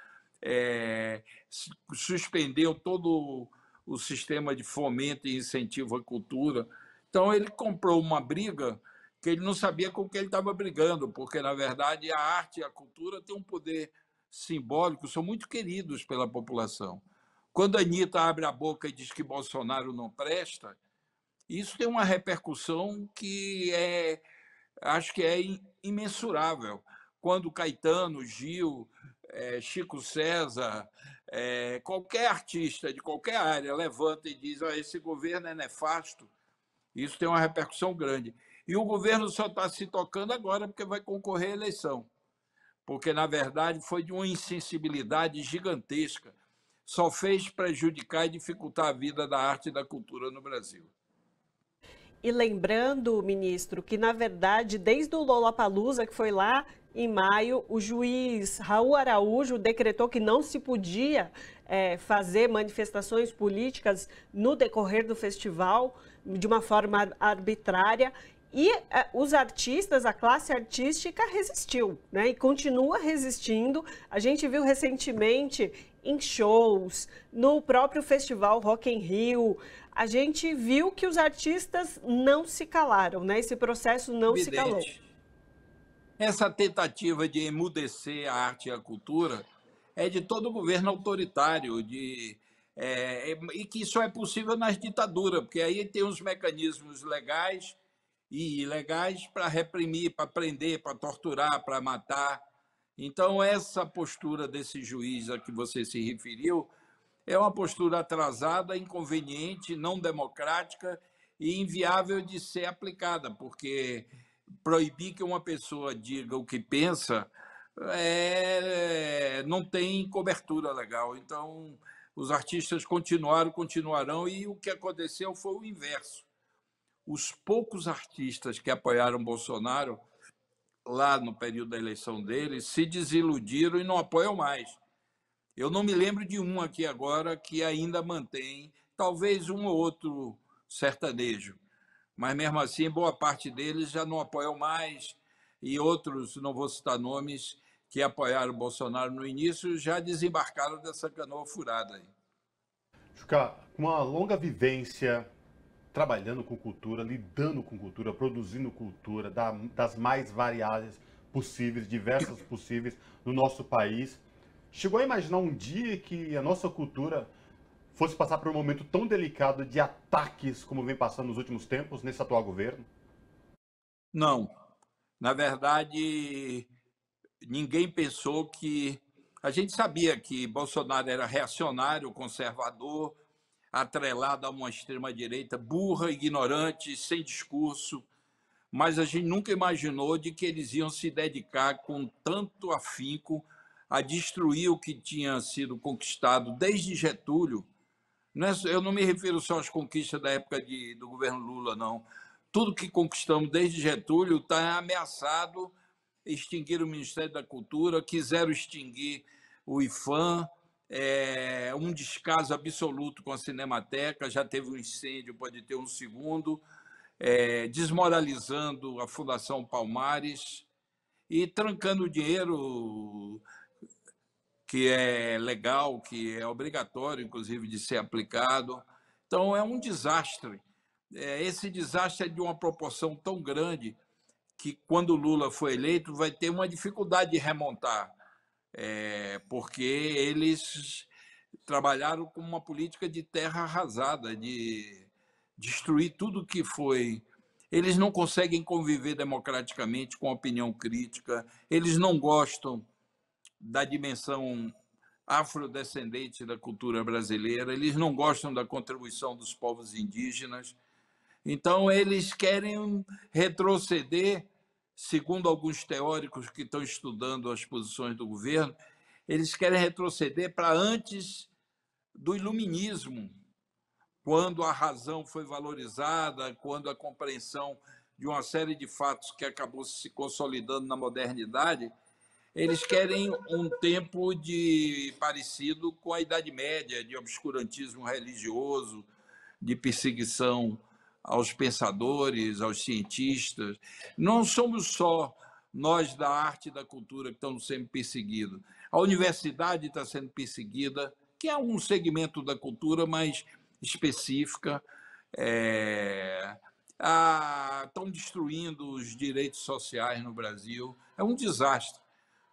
suspendeu todo o sistema de fomento e incentivo à cultura. Então, ele comprou uma briga que ele não sabia com o que ele estava brigando, porque, na verdade, a arte e a cultura têm um poder simbólico, são muito queridos pela população. Quando a Anitta abre a boca e diz que Bolsonaro não presta, isso tem uma repercussão que acho que é imensurável. Quando Caetano, Gil, Chico César, qualquer artista de qualquer área levanta e diz: esse governo é nefasto, isso tem uma repercussão grande. E o governo só está se tocando agora porque vai concorrer à eleição, porque, na verdade, foi de uma insensibilidade gigantesca, só fez prejudicar e dificultar a vida da arte e da cultura no Brasil. E lembrando, ministro, que, na verdade, desde o Lollapalooza, que foi lá em maio, o juiz Raul Araújo decretou que não se podia fazer manifestações políticas no decorrer do festival de uma forma arbitrária. E os artistas, a classe artística resistiu, né? E continua resistindo. A gente viu recentemente em shows, no próprio festival Rock in Rio, a gente viu que os artistas não se calaram, né? Esse processo não se calou. Essa tentativa de emudecer a arte e a cultura é de todo governo autoritário, e que isso é possível nas ditaduras, porque aí tem os mecanismos legais e ilegais para reprimir, para prender, para torturar, para matar. Então, essa postura desse juiz a que você se referiu é uma postura atrasada, inconveniente, não democrática e inviável de ser aplicada, porque proibir que uma pessoa diga o que pensa não tem cobertura legal. Então, os artistas continuarão, e o que aconteceu foi o inverso. Os poucos artistas que apoiaram Bolsonaro lá no período da eleição dele se desiludiram e não apoiam mais. Eu não me lembro de um aqui agora que ainda mantém, talvez um ou outro sertanejo, mas mesmo assim boa parte deles já não apoiam mais, e outros, não vou citar nomes, que apoiaram Bolsonaro no início já desembarcaram dessa canoa furada aí. Jucá, com uma longa vivência trabalhando com cultura, lidando com cultura, produzindo cultura, das mais variadas possíveis, diversas possíveis no nosso país, chegou a imaginar um dia que a nossa cultura fosse passar por um momento tão delicado de ataques como vem passando nos últimos tempos, nesse atual governo? Não. Na verdade, ninguém pensou que... A gente sabia que Bolsonaro era reacionário, conservador, atrelado a uma extrema-direita burra, ignorante, sem discurso, mas a gente nunca imaginou de que eles iam se dedicar com tanto afinco a destruir o que tinha sido conquistado desde Getúlio. Eu não me refiro só às conquistas da época do governo Lula, não. Tudo que conquistamos desde Getúlio está ameaçado. Extinguir o Ministério da Cultura, quiseram extinguir o IPHAN, um descaso absoluto com a Cinemateca, já teve um incêndio, pode ter um segundo, desmoralizando a Fundação Palmares e trancando o dinheiro que é legal, que é obrigatório, inclusive, de ser aplicado. Então, é um desastre. Esse desastre é de uma proporção tão grande que, quando Lula for eleito, vai ter uma dificuldade de remontar, porque eles trabalharam com uma política de terra arrasada, de destruir tudo que foi. Eles não conseguem conviver democraticamente com a opinião crítica, eles não gostam da dimensão afrodescendente da cultura brasileira, eles não gostam da contribuição dos povos indígenas. Então, eles querem retroceder, segundo alguns teóricos que estão estudando as posições do governo, eles querem retroceder para antes do iluminismo, quando a razão foi valorizada, quando a compreensão de uma série de fatos que acabou se consolidando na modernidade. Eles querem um tempo parecido com a Idade Média, de obscurantismo religioso, de perseguição aos pensadores, aos cientistas. Não somos só nós da arte e da cultura que estamos sendo perseguidos. A universidade está sendo perseguida, que é um segmento da cultura, mas específica. Estão destruindo os direitos sociais no Brasil. É um desastre.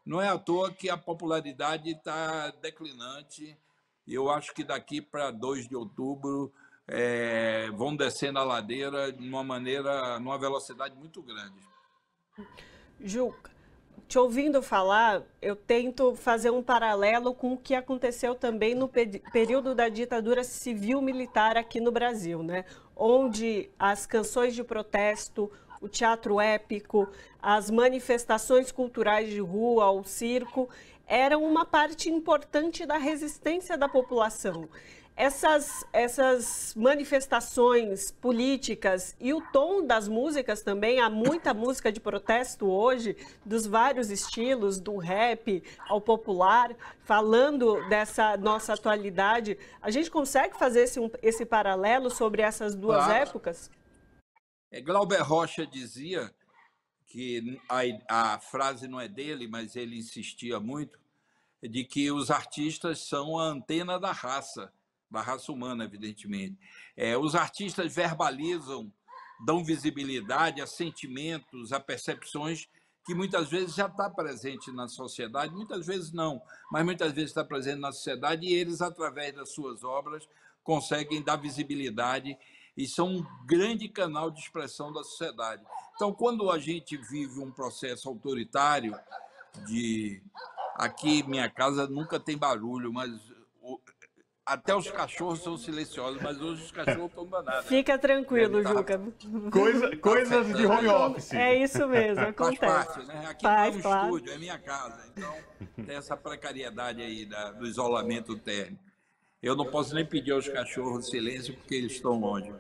Não é à toa que a popularidade está declinante. Eu acho que daqui para 2 de outubro vão descendo a ladeira numa velocidade muito grande. Juca, te ouvindo falar, eu tento fazer um paralelo com o que aconteceu também no período da ditadura civil-militar aqui no Brasil, né? Onde as canções de protesto, o teatro épico, as manifestações culturais de rua, o circo, eram uma parte importante da resistência da população. Essas manifestações políticas e o tom das músicas também, há muita música de protesto hoje, dos vários estilos, do rap ao popular, falando dessa nossa atualidade. A gente consegue fazer esse paralelo sobre essas duas épocas? Glauber Rocha dizia que a frase não é dele, mas ele insistia muito, de que os artistas são a antena da raça humana, evidentemente. Os artistas verbalizam, dão visibilidade a sentimentos, a percepções que muitas vezes já está presente na sociedade, muitas vezes não, mas muitas vezes está presente na sociedade e eles, através das suas obras, conseguem dar visibilidade e são um grande canal de expressão da sociedade. Então, quando a gente vive um processo autoritário, aqui minha casa nunca tem barulho, mas até os cachorros são silenciosos, mas hoje os cachorros estão danados. Fica tranquilo, Juca. Coisas de home office. É isso mesmo, acontece. Faz parte, né? Aqui não é um estúdio, é minha casa. Então, tem essa precariedade aí do isolamento térmico. Eu não posso nem pedir aos cachorros silêncio porque eles estão longe.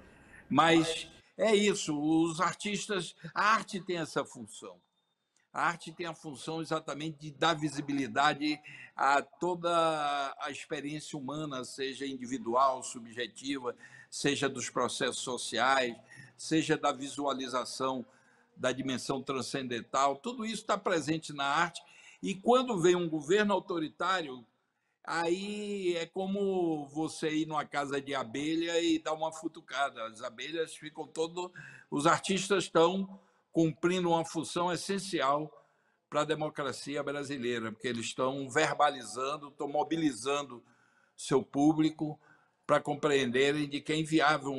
Mas é isso, os artistas, a arte tem essa função. A arte tem a função exatamente de dar visibilidade a toda a experiência humana, seja individual, subjetiva, seja dos processos sociais, seja da visualização da dimensão transcendental. Tudo isso está presente na arte. E quando vem um governo autoritário, aí é como você ir numa casa de abelha e dar uma futucada. As abelhas ficam os artistas estão cumprindo uma função essencial para a democracia brasileira, porque eles estão verbalizando, estão mobilizando seu público para compreenderem de que é inviável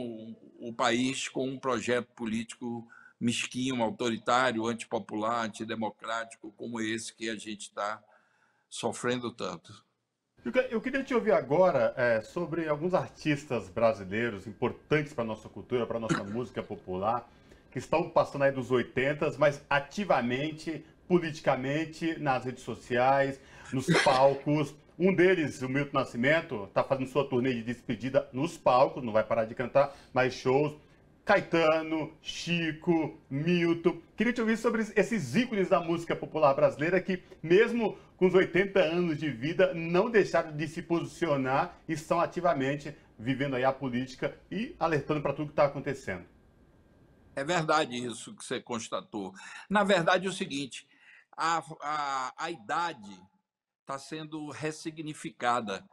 o país com um projeto político mesquinho, autoritário, antipopular, antidemocrático, como esse que a gente está sofrendo tanto. Eu queria te ouvir agora sobre alguns artistas brasileiros importantes para a nossa cultura, para a nossa música popular, que estão passando aí dos 80, mas ativamente, politicamente, nas redes sociais, nos palcos. Um deles, o Milton Nascimento, está fazendo sua turnê de despedida nos palcos, não vai parar de cantar mais shows. Caetano, Chico, Milton. Queria te ouvir sobre esses ícones da música popular brasileira que, mesmo com os 80 anos de vida, não deixaram de se posicionar e estão ativamente vivendo aí a política e alertando para tudo que está acontecendo. É verdade isso que você constatou. Na verdade, é o seguinte, a idade está sendo ressignificada.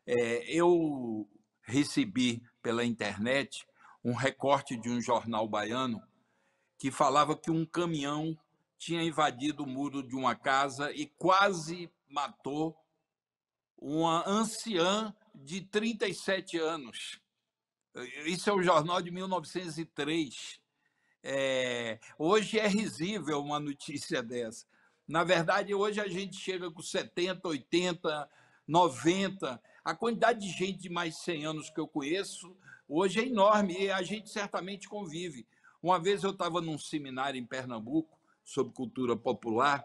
Eu recebi pela internet um recorte de um jornal baiano que falava que um caminhão tinha invadido o muro de uma casa e quase matou uma anciã de 37 anos. Isso é um jornal de 1903. Hoje é risível uma notícia dessa. Na verdade, hoje a gente chega com 70, 80, 90. A quantidade de gente de mais de 100 anos que eu conheço hoje é enorme e a gente certamente convive. Uma vez eu estava num seminário em Pernambuco sobre cultura popular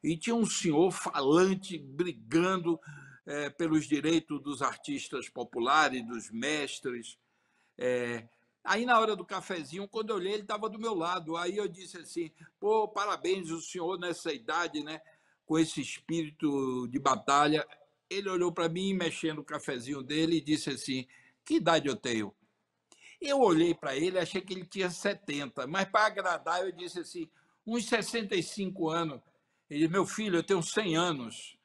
e tinha um senhor falante brigando pelos direitos dos artistas populares, dos mestres. Aí, na hora do cafezinho, quando eu olhei, ele estava do meu lado. Aí eu disse assim, pô, parabéns o senhor nessa idade, né, com esse espírito de batalha. Ele olhou para mim, mexendo o cafezinho dele, e disse assim, que idade eu tenho? Eu olhei para ele, achei que ele tinha 70, mas para agradar eu disse assim, uns 65 anos. Ele disse, meu filho, eu tenho 100 anos.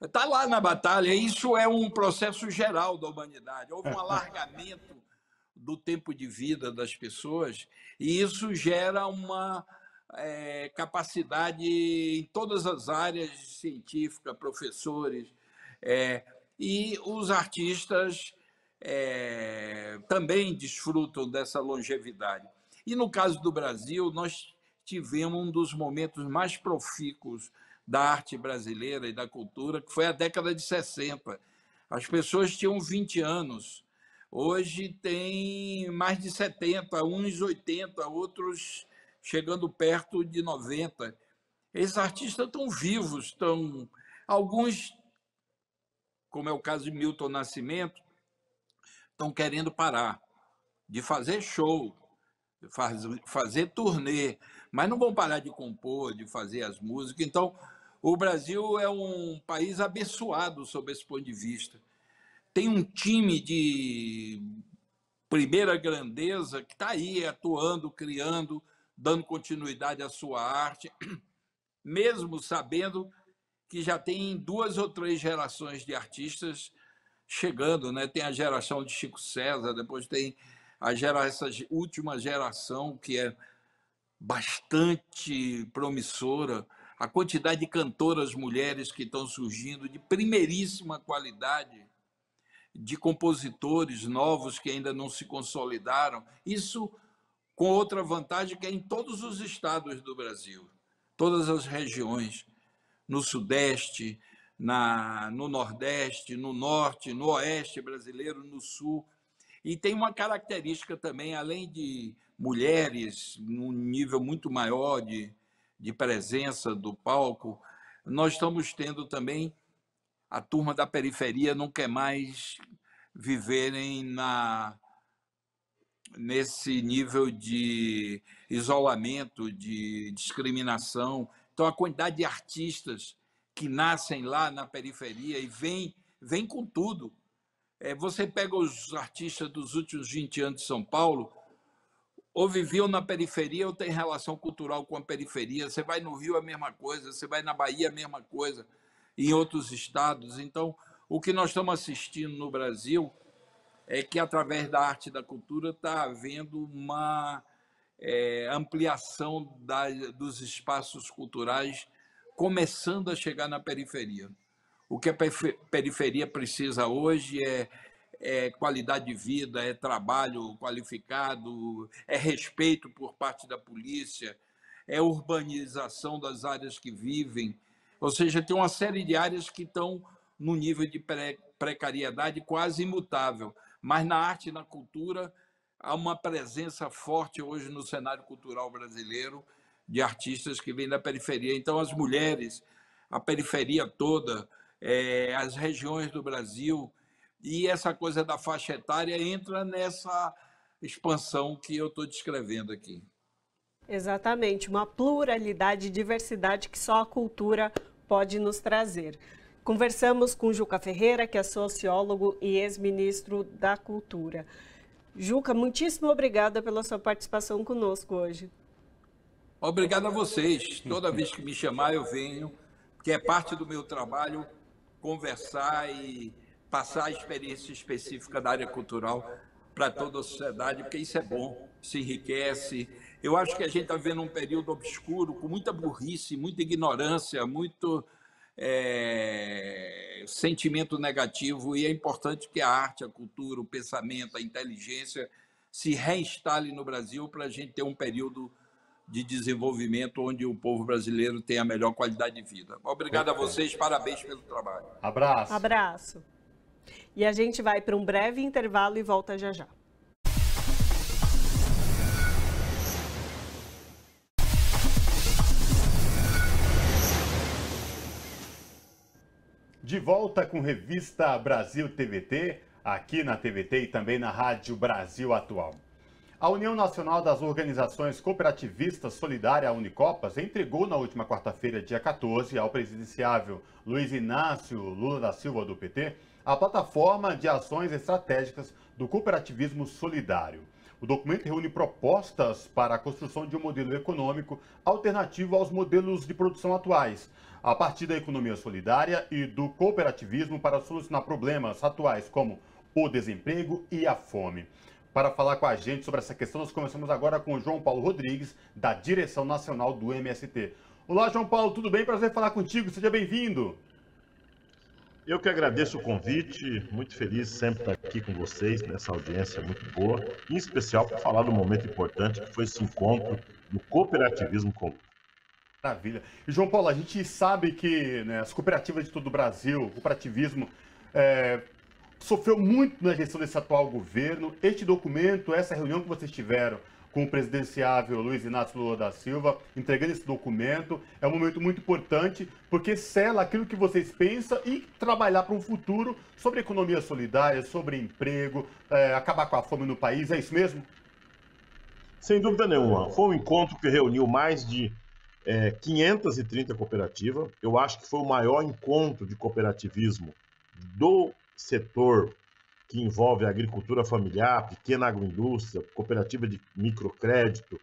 está lá na batalha. Isso é um processo geral da humanidade. Houve um alargamento do tempo de vida das pessoas e isso gera uma capacidade em todas as áreas científicas, professores, e os artistas também desfrutam dessa longevidade. E no caso do Brasil, nós tivemos um dos momentos mais profícuos da arte brasileira e da cultura, que foi a década de 60. As pessoas tinham 20 anos, hoje tem mais de 70, uns 80, outros chegando perto de 90. Esses artistas estão vivos, alguns, como é o caso de Milton Nascimento, estão querendo parar de fazer show, de fazer turnê, mas não vão parar de compor, de fazer as músicas. Então, o Brasil é um país abençoado sob esse ponto de vista. Tem um time de primeira grandeza que está aí atuando, criando, dando continuidade à sua arte, mesmo sabendo que já tem 2 ou 3 gerações de artistas chegando, né? Tem a geração de Chico César, depois tem essa última geração que é bastante promissora, a quantidade de cantoras mulheres que estão surgindo de primeiríssima qualidade, de compositores novos que ainda não se consolidaram. Isso com outra vantagem que é em todos os estados do Brasil, todas as regiões, no Sudeste, no Nordeste, no Norte, no Oeste brasileiro, no Sul. E tem uma característica também, além de mulheres, num nível muito maior de presença do palco, nós estamos tendo também a turma da periferia não quer mais viverem nesse nível de isolamento, de discriminação. Então, a quantidade de artistas que nascem lá na periferia e vem com tudo. Você pega os artistas dos últimos 20 anos de São Paulo, ou viviam na periferia ou tem relação cultural com a periferia. Você vai no Rio, a mesma coisa. Você vai na Bahia, a mesma coisa. Em outros estados. Então, o que nós estamos assistindo no Brasil é que, através da arte e da cultura, está havendo uma ampliação dos espaços culturais, começando a chegar na periferia. O que a periferia precisa hoje é qualidade de vida, é trabalho qualificado, é respeito por parte da polícia, é urbanização das áreas que vivem. Ou seja, tem uma série de áreas que estão num nível de precariedade quase imutável. Mas na arte e na cultura há uma presença forte hoje no cenário cultural brasileiro de artistas que vêm da periferia. Então, as mulheres, a periferia toda, as regiões do Brasil, e essa coisa da faixa etária entra nessa expansão que eu estou descrevendo aqui. Exatamente, uma pluralidade e diversidade que só a cultura pode nos trazer. Conversamos com Juca Ferreira, que é sociólogo e ex-ministro da Cultura. Juca, muitíssimo obrigada pela sua participação conosco hoje. Obrigado a vocês. Toda vez que me chamar, eu venho, porque é parte do meu trabalho conversar e passar a experiência específica da área cultural para toda a sociedade, porque isso é bom, se enriquece. Eu acho que a gente está vivendo um período obscuro, com muita burrice, muita ignorância, muito sentimento negativo, e é importante que a arte, a cultura, o pensamento, a inteligência se reinstale no Brasil para a gente ter um período de desenvolvimento onde o povo brasileiro tem a melhor qualidade de vida. Obrigado a vocês, parabéns pelo trabalho. Abraço. Abraço. E a gente vai para um breve intervalo e volta já já. De volta com Revista Brasil TVT, aqui na TVT e também na Rádio Brasil Atual. A União Nacional das Organizações Cooperativistas Solidária, a Unicopas, entregou na última quarta-feira, dia 14, ao presidenciável Luiz Inácio Lula da Silva, do PT, a plataforma de ações estratégicas do cooperativismo solidário. O documento reúne propostas para a construção de um modelo econômico alternativo aos modelos de produção atuais, a partir da economia solidária e do cooperativismo para solucionar problemas atuais como o desemprego e a fome. Para falar com a gente sobre essa questão, nós começamos agora com o João Paulo Rodrigues, da Direção Nacional do MST. Olá, João Paulo, tudo bem? Prazer falar contigo, seja bem-vindo. Eu que agradeço o convite, muito feliz sempre estar aqui com vocês, nessa audiência muito boa, em especial para falar do momento importante que foi esse encontro do cooperativismo comum. Maravilha. E, João Paulo, a gente sabe que, né, as cooperativas de todo o Brasil, o cooperativismo, sofreu muito na gestão desse atual governo. Este documento, essa reunião que vocês tiveram com o presidenciável Luiz Inácio Lula da Silva, entregando esse documento, é um momento muito importante, porque sela aquilo que vocês pensam e trabalhar para um futuro sobre economia solidária, sobre emprego, acabar com a fome no país, é isso mesmo? Sem dúvida nenhuma. Foi um encontro que reuniu mais de 530 cooperativas. Eu acho que foi o maior encontro de cooperativismo do setor que envolve a agricultura familiar, pequena agroindústria, cooperativa de microcrédito,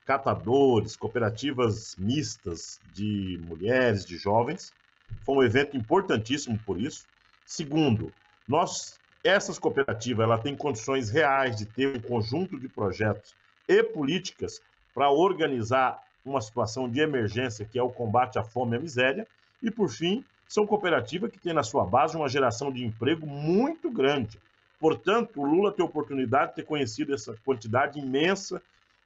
catadores, cooperativas mistas de mulheres, de jovens. Foi um evento importantíssimo por isso. Segundo, essas cooperativas têm condições reais de ter um conjunto de projetos e políticas para organizar uma situação de emergência, que é o combate à fome e à miséria. E, por fim, são cooperativas que têm na sua base uma geração de emprego muito grande. Portanto, o Lula tem a oportunidade de ter conhecido essa quantidade imensa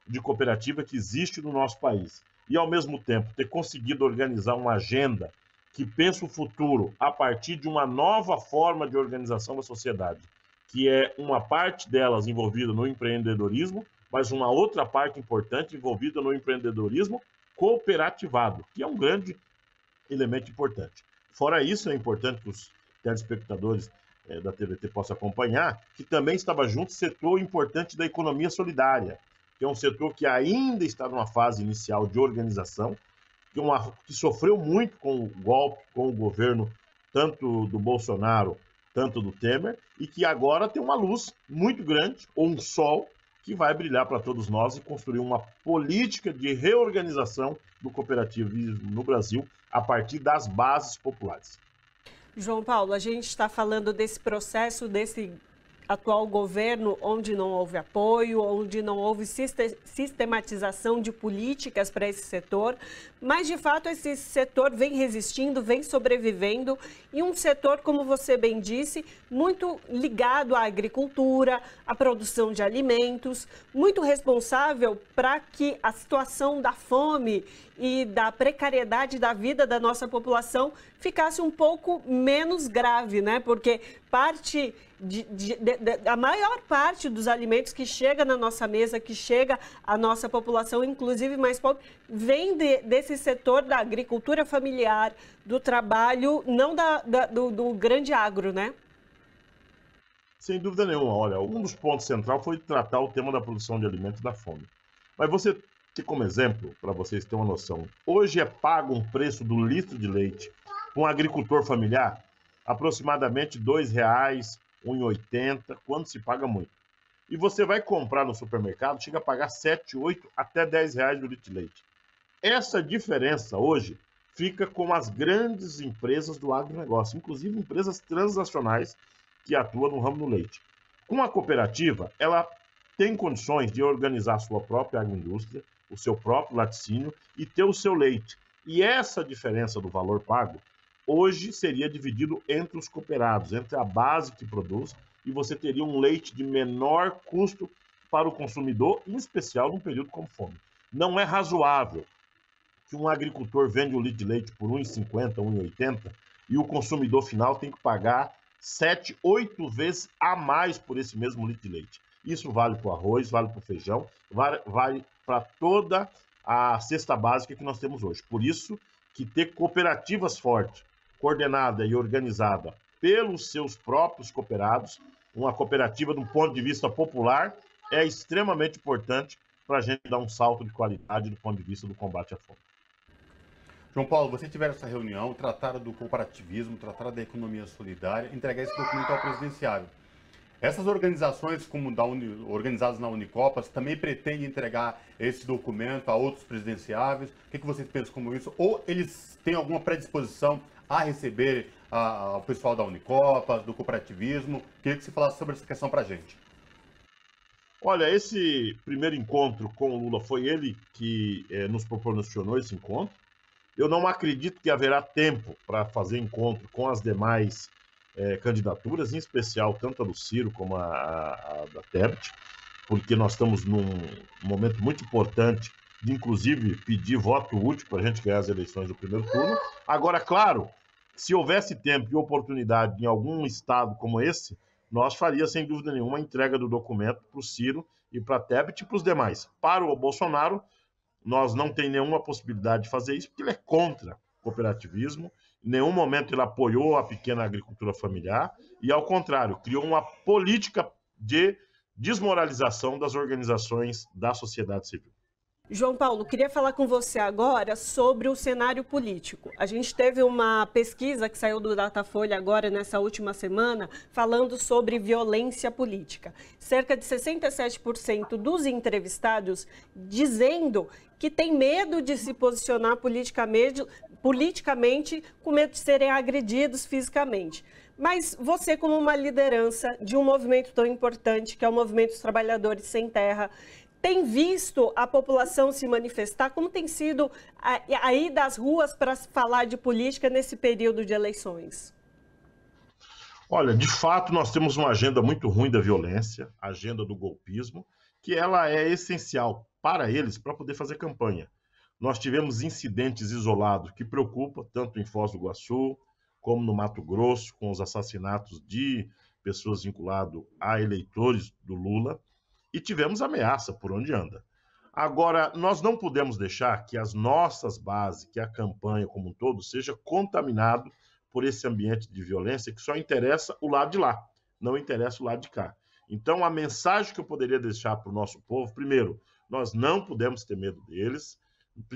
de cooperativa que existe no nosso país. E, ao mesmo tempo, ter conseguido organizar uma agenda que pensa o futuro a partir de uma nova forma de organização da sociedade, que é uma parte delas envolvida no empreendedorismo, mas uma outra parte importante envolvida no empreendedorismo cooperativado, que é um grande elemento importante. Fora isso, é importante que os telespectadores da TVT possam acompanhar, que também estava junto o setor importante da economia solidária, que é um setor que ainda está numa fase inicial de organização, que sofreu muito com o golpe, com o governo, tanto do Bolsonaro, tanto do Temer, e que agora tem uma luz muito grande, ou um sol, que vai brilhar para todos nós e construir uma política de reorganização do cooperativismo no Brasil a partir das bases populares. João Paulo, a gente está falando desse processo, desse atual governo onde não houve apoio, onde não houve sistematização de políticas para esse setor, mas de fato esse setor vem resistindo, vem sobrevivendo, e um setor, como você bem disse, muito ligado à agricultura, à produção de alimentos, muito responsável para que a situação da fome e da precariedade da vida da nossa população ficasse um pouco menos grave, né? Porque a maior parte dos alimentos que chega na nossa mesa, que chega à nossa população, inclusive mais pobre, vem desse setor da agricultura familiar, do trabalho, não do grande agro, né? Sem dúvida nenhuma. Olha, um dos pontos centrais foi tratar o tema da produção de alimentos e da fome. Mas você ter como exemplo, para vocês terem uma noção, hoje é pago um preço do litro de leite para um agricultor familiar aproximadamente R$ 2,00, R$ 1,80, quando se paga muito. E você vai comprar no supermercado, chega a pagar 7, 8, até R$10 do litro de leite. Essa diferença hoje fica com as grandes empresas do agronegócio, inclusive empresas transnacionais que atuam no ramo do leite. Com a cooperativa, ela tem condições de organizar a sua própria agroindústria, o seu próprio laticínio e ter o seu leite. E essa diferença do valor pago, hoje seria dividido entre os cooperados, entre a base que produz, e você teria um leite de menor custo para o consumidor, em especial num período como fome. Não é razoável que um agricultor vende um litro de leite por R$ 1,50, R$ 1,80 e o consumidor final tem que pagar 7, 8 vezes a mais por esse mesmo litro de leite. Isso vale para o arroz, vale para o feijão, vale para toda a cesta básica que nós temos hoje. Por isso que ter cooperativas fortes, coordenada e organizada pelos seus próprios cooperados, uma cooperativa do ponto de vista popular, é extremamente importante para a gente dar um salto de qualidade do ponto de vista do combate à fome. João Paulo, vocês tiveram essa reunião, trataram do cooperativismo, trataram da economia solidária, entregar esse documento ao presidenciável. Essas organizações como organizadas na Unicopas também pretendem entregar esse documento a outros presidenciáveis? O que vocês pensam como isso? Ou eles têm alguma predisposição a receber o pessoal da Unicopas, do cooperativismo? Queria que você falasse sobre essa questão para a gente. Olha, esse primeiro encontro com o Lula foi ele que nos proporcionou esse encontro. Eu não acredito que haverá tempo para fazer encontro com as demais candidaturas, em especial tanto a do Ciro como a da Tebet, porque nós estamos num momento muito importante de, inclusive, pedir voto útil para a gente ganhar as eleições do primeiro turno. Agora, claro, se houvesse tempo e oportunidade em algum estado como esse, nós faríamos, sem dúvida nenhuma, a entrega do documento para o Ciro e para a Tebet e para os demais. Para o Bolsonaro, nós não temos nenhuma possibilidade de fazer isso, porque ele é contra o cooperativismo. Em nenhum momento ele apoiou a pequena agricultura familiar e, ao contrário, criou uma política de desmoralização das organizações da sociedade civil. João Paulo, queria falar com você agora sobre o cenário político. A gente teve uma pesquisa que saiu do Datafolha agora, nessa última semana, falando sobre violência política. Cerca de 67% dos entrevistados dizendo que tem medo de se posicionar politicamente, com medo de serem agredidos fisicamente. Mas você, como uma liderança de um movimento tão importante, que é o Movimento dos Trabalhadores Sem Terra, tem visto a população se manifestar? Como tem sido aí das ruas para falar de política nesse período de eleições? Olha, de fato, nós temos uma agenda muito ruim da violência, a agenda do golpismo, que ela é essencial para eles para poder fazer campanha. Nós tivemos incidentes isolados que preocupam, tanto em Foz do Iguaçu, como no Mato Grosso, com os assassinatos de pessoas vinculadas a eleitores do Lula, e tivemos ameaça por onde anda. Agora, nós não podemos deixar que as nossas bases, que a campanha como um todo, seja contaminado por esse ambiente de violência que só interessa o lado de lá, não interessa o lado de cá. Então, a mensagem que eu poderia deixar para o nosso povo, primeiro, nós não podemos ter medo deles.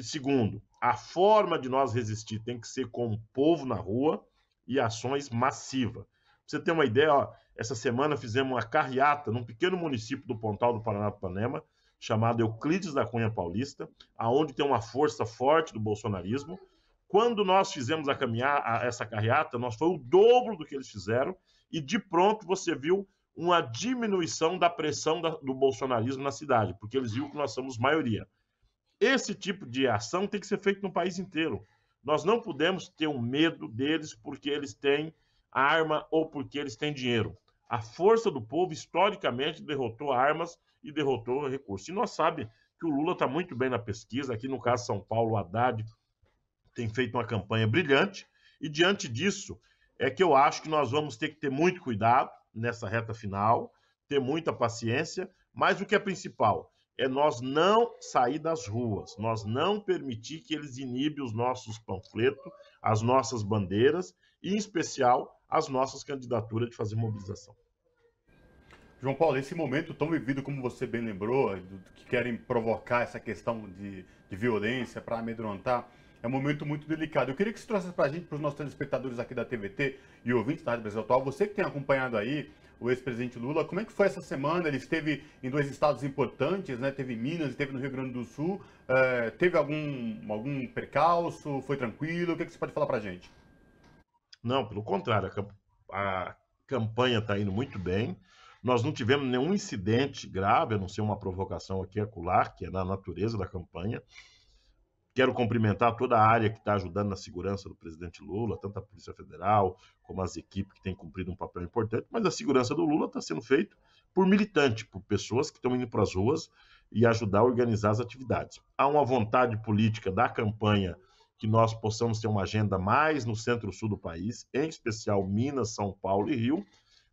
Segundo, a forma de nós resistir tem que ser com o povo na rua e ações massivas. Pra você ter uma ideia, ó, essa semana fizemos uma carreata num pequeno município do Pontal do Paranapanema, chamado Euclides da Cunha Paulista, aonde tem uma força forte do bolsonarismo. Quando nós fizemos essa carreata, nós foi o dobro do que eles fizeram, e de pronto você viu uma diminuição da pressão do bolsonarismo na cidade, porque eles viram que nós somos maioria. Esse tipo de ação tem que ser feito no país inteiro. Nós não podemos ter um medo deles porque eles têm arma ou porque eles têm dinheiro. A força do povo, historicamente, derrotou armas e derrotou recursos. E nós sabemos que o Lula está muito bem na pesquisa. Aqui no caso de São Paulo, o Haddad tem feito uma campanha brilhante. E diante disso, é que eu acho que nós vamos ter que ter muito cuidado nessa reta final, ter muita paciência, mas o que é principal é nós não sair das ruas, nós não permitir que eles inibem os nossos panfletos, as nossas bandeiras e, em especial, as nossas candidaturas de fazer mobilização. João Paulo, esse momento tão vivido, como você bem lembrou, que querem provocar essa questão de violência para amedrontar, é um momento muito delicado. Eu queria que você trouxesse para a gente, para os nossos telespectadores aqui da TVT e ouvintes da Rádio Brasil Atual, você que tem acompanhado aí o ex-presidente Lula, como é que foi essa semana? Ele esteve em 2 estados importantes, né? Teve em Minas, esteve no Rio Grande do Sul. Teve algum percalço? Foi tranquilo? O que você pode falar para a gente? Não, pelo contrário, a campanha está indo muito bem. Nós não tivemos nenhum incidente grave, a não ser uma provocação aqui acolá, que é na natureza da campanha. Quero cumprimentar toda a área que está ajudando na segurança do presidente Lula, tanto a Polícia Federal como as equipes que têm cumprido um papel importante, mas a segurança do Lula está sendo feita por militantes, por pessoas que estão indo para as ruas e ajudar a organizar as atividades. Há uma vontade política da campanha que nós possamos ter uma agenda mais no centro-sul do país, em especial Minas, São Paulo e Rio,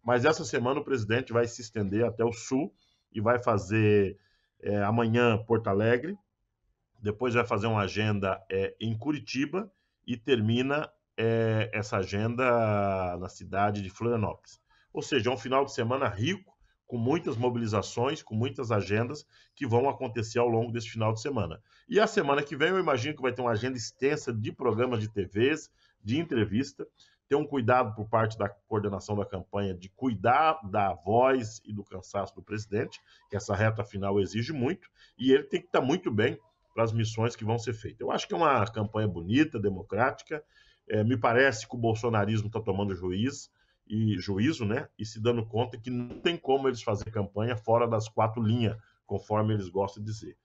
mas essa semana o presidente vai se estender até o sul e vai fazer amanhã Porto Alegre, depois vai fazer uma agenda em Curitiba e termina essa agenda na cidade de Florianópolis. Ou seja, é um final de semana rico, com muitas mobilizações, com muitas agendas que vão acontecer ao longo desse final de semana. E a semana que vem eu imagino que vai ter uma agenda extensa de programas de TVs, de entrevista. ter um cuidado por parte da coordenação da campanha de cuidar da voz e do cansaço do presidente, que essa reta final exige muito, e ele tem que estar muito bem para as missões que vão ser feitas. Eu acho que é uma campanha bonita, democrática. Me parece que o bolsonarismo está tomando juízo, né? E se dando conta que não tem como eles fazer campanha fora das 4 linhas, conforme eles gostam de dizer.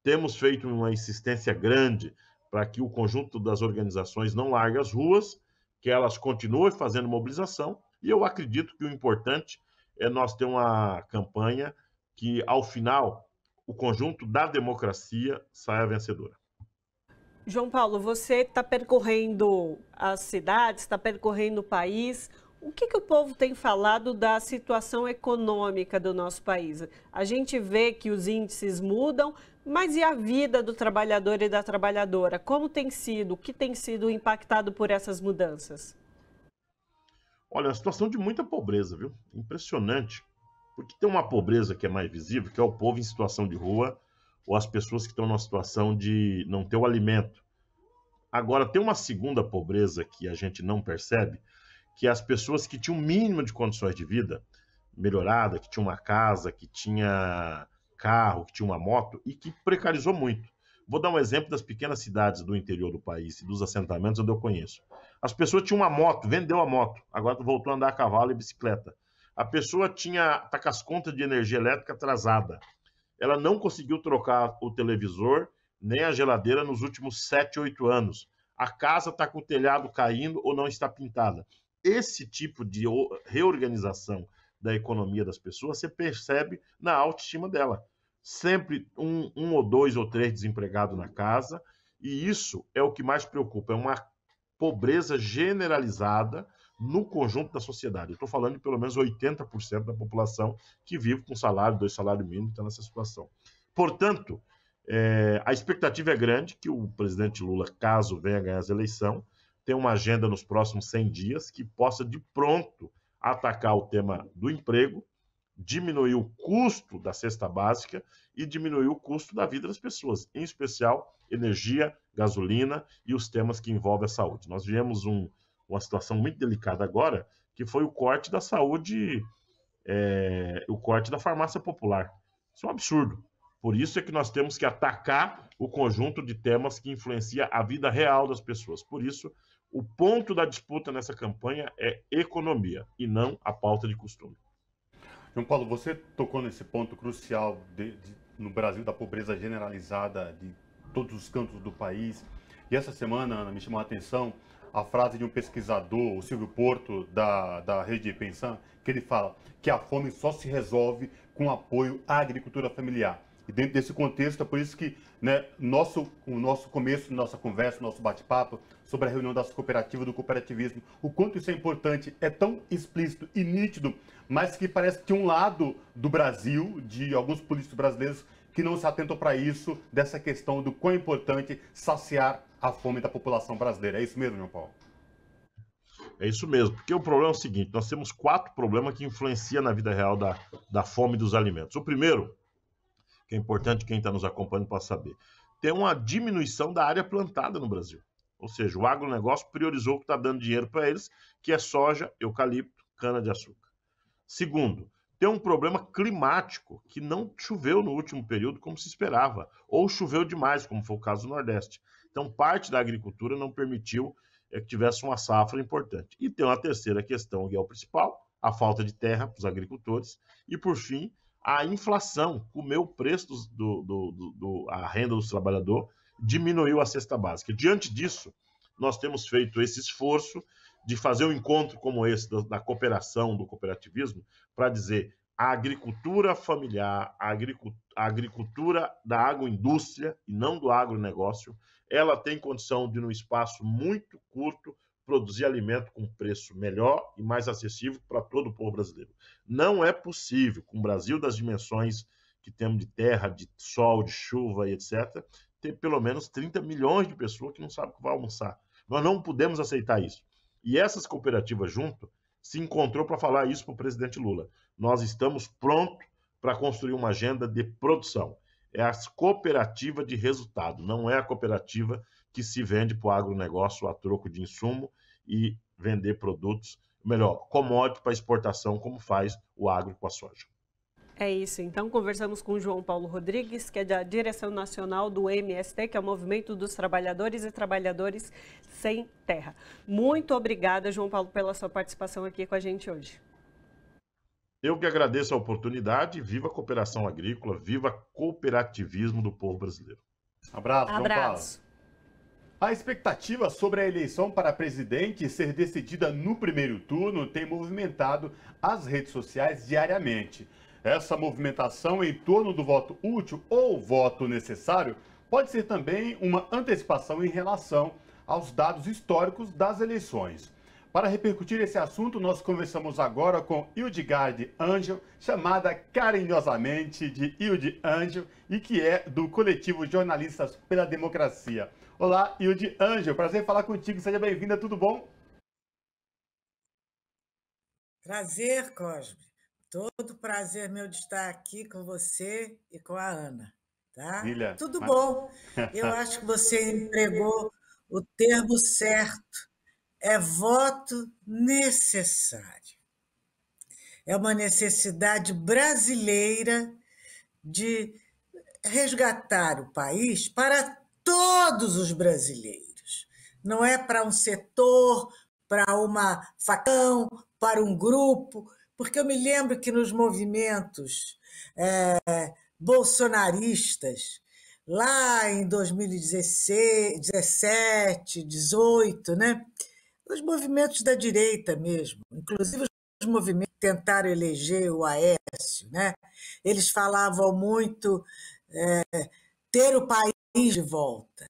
Temos feito uma insistência grande para que o conjunto das organizações não largue as ruas, que elas continuem fazendo mobilização, e eu acredito que o importante é nós ter uma campanha que, ao final, o conjunto da democracia saia vencedora. João Paulo, você está percorrendo as cidades, está percorrendo o país. O que o povo tem falado da situação econômica do nosso país? A gente vê que os índices mudam, mas e a vida do trabalhador e da trabalhadora? Como tem sido? O que tem sido impactado por essas mudanças? Olha, é uma situação de muita pobreza, viu? Impressionante. Porque tem uma pobreza que é mais visível, que é o povo em situação de rua, ou as pessoas que estão numa situação de não ter o alimento. Agora, tem uma segunda pobreza que a gente não percebe, que é as pessoas que tinham o mínimo de condições de vida melhorada, que tinham uma casa, que tinha carro, que tinha uma moto, e que precarizou muito. Vou dar um exemplo das pequenas cidades do interior do país e dos assentamentos onde eu conheço. As pessoas tinham uma moto, vendeu a moto, agora voltou a andar a cavalo e bicicleta. A pessoa está com as contas de energia elétrica atrasada. Ela não conseguiu trocar o televisor nem a geladeira nos últimos 7, 8 anos. A casa está com o telhado caindo ou não está pintada. Esse tipo de reorganização da economia das pessoas você percebe na autoestima dela. Sempre um ou 2 ou 3 desempregados na casa, e isso é o que mais preocupa, é uma pobreza generalizada no conjunto da sociedade. Eu estou falando de pelo menos 80% da população que vive com salário, 2 salários mínimos, está nessa situação. Portanto, a expectativa é grande que o presidente Lula, caso venha ganhar as eleições, tenha uma agenda nos próximos 100 dias que possa de pronto atacar o tema do emprego, diminuir o custo da cesta básica e diminuir o custo da vida das pessoas, em especial energia, gasolina e os temas que envolvem a saúde. Nós vivemos uma situação muito delicada agora, que foi o corte da saúde, o corte da farmácia popular. Isso é um absurdo. Por isso é que nós temos que atacar o conjunto de temas que influencia a vida real das pessoas. Por isso, o ponto da disputa nessa campanha é economia e não a pauta de costume. João Paulo, você tocou nesse ponto crucial no Brasil da pobreza generalizada de todos os cantos do país. E essa semana, Ana, me chamou a atenção a frase de um pesquisador, o Silvio Porto, da Rede Pensão, que ele fala que a fome só se resolve com apoio à agricultura familiar. E dentro desse contexto, é por isso que o nosso começo, nossa conversa, nosso bate-papo sobre a reunião das cooperativas, do cooperativismo, o quanto isso é importante, é tão explícito e nítido, mas que parece que um lado do Brasil, de alguns políticos brasileiros, que não se atentam para isso, dessa questão do quão importante saciar a fome da população brasileira. É isso mesmo, João Paulo? É isso mesmo, porque o problema é o seguinte, nós temos 4 problemas que influenciam na vida real da fome dos alimentos. O primeiro, que é importante quem está nos acompanhando para saber, tem uma diminuição da área plantada no Brasil. Ou seja, o agronegócio priorizou o que está dando dinheiro para eles, que é soja, eucalipto, cana-de-açúcar. Segundo, tem um problema climático, que não choveu no último período como se esperava, ou choveu demais, como foi o caso do Nordeste. Então, parte da agricultura não permitiu que tivesse uma safra importante. E tem uma terceira questão, que é o principal, a falta de terra para os agricultores. E, por fim, a inflação comeu o preço a renda dos trabalhadores, diminuiu a cesta básica. Diante disso, nós temos feito esse esforço de fazer um encontro como esse da cooperação, do cooperativismo, para dizer a agricultura familiar, a agricultura da agroindústria e não do agronegócio, ela tem condição de, num espaço muito curto, produzir alimento com preço melhor e mais acessível para todo o povo brasileiro. Não é possível, com o Brasil das dimensões que temos de terra, de sol, de chuva e etc., ter pelo menos 30 milhões de pessoas que não sabem o que vai almoçar. Nós não podemos aceitar isso. E essas cooperativas junto se encontrou para falar isso para o presidente Lula. Nós estamos prontos para construir uma agenda de produção. É a cooperativa de resultado, não é a cooperativa que se vende para o agronegócio a troco de insumo e vender produtos, melhor, commodity para exportação, como faz o agro com a soja. É isso, então conversamos com o João Paulo Rodrigues, que é da direção nacional do MST, que é o Movimento dos Trabalhadores e Trabalhadores Sem Terra. Muito obrigada, João Paulo, pela sua participação aqui com a gente hoje. Eu que agradeço a oportunidade, viva a cooperação agrícola, viva cooperativismo do povo brasileiro. Abraço, João Paulo. Abraço. A expectativa sobre a eleição para presidente ser decidida no primeiro turno tem movimentado as redes sociais diariamente. Essa movimentação em torno do voto útil ou voto necessário pode ser também uma antecipação em relação aos dados históricos das eleições. Para repercutir esse assunto, nós conversamos agora com Hildegard Angel, chamada carinhosamente de Hilde Angel, e que é do coletivo Jornalistas pela Democracia. Olá, Hilde Angel, prazer em falar contigo, seja bem-vinda, tudo bom? Prazer, Cosme. Todo prazer meu de estar aqui com você e com a Ana, tá? Filha, Tudo bom. Eu acho que você empregou o termo certo. É voto necessário. É uma necessidade brasileira de resgatar o país para todos os brasileiros. Não é para um setor, para uma facção, para um grupo, porque eu me lembro que nos movimentos bolsonaristas, lá em 2016, 17, 18, né? Os movimentos da direita mesmo, inclusive os movimentos que tentaram eleger o Aécio, né? Eles falavam muito ter o país de volta.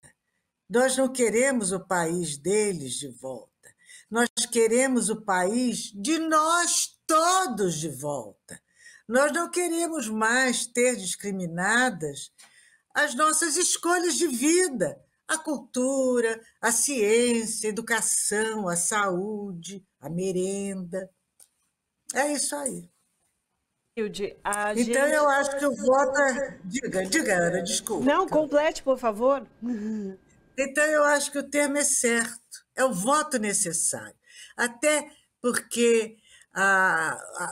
Nós não queremos o país deles de volta. Nós queremos o país de nós todos de volta. Nós não queremos mais ter discriminadas as nossas escolhas de vida, a cultura, a ciência, a educação, a saúde, a merenda. É isso aí. Hilde, então, eu acho que o voto é... Diga, Ana, desculpa. Não, complete, por favor. Então, eu acho que o termo é certo. É o voto necessário. Até porque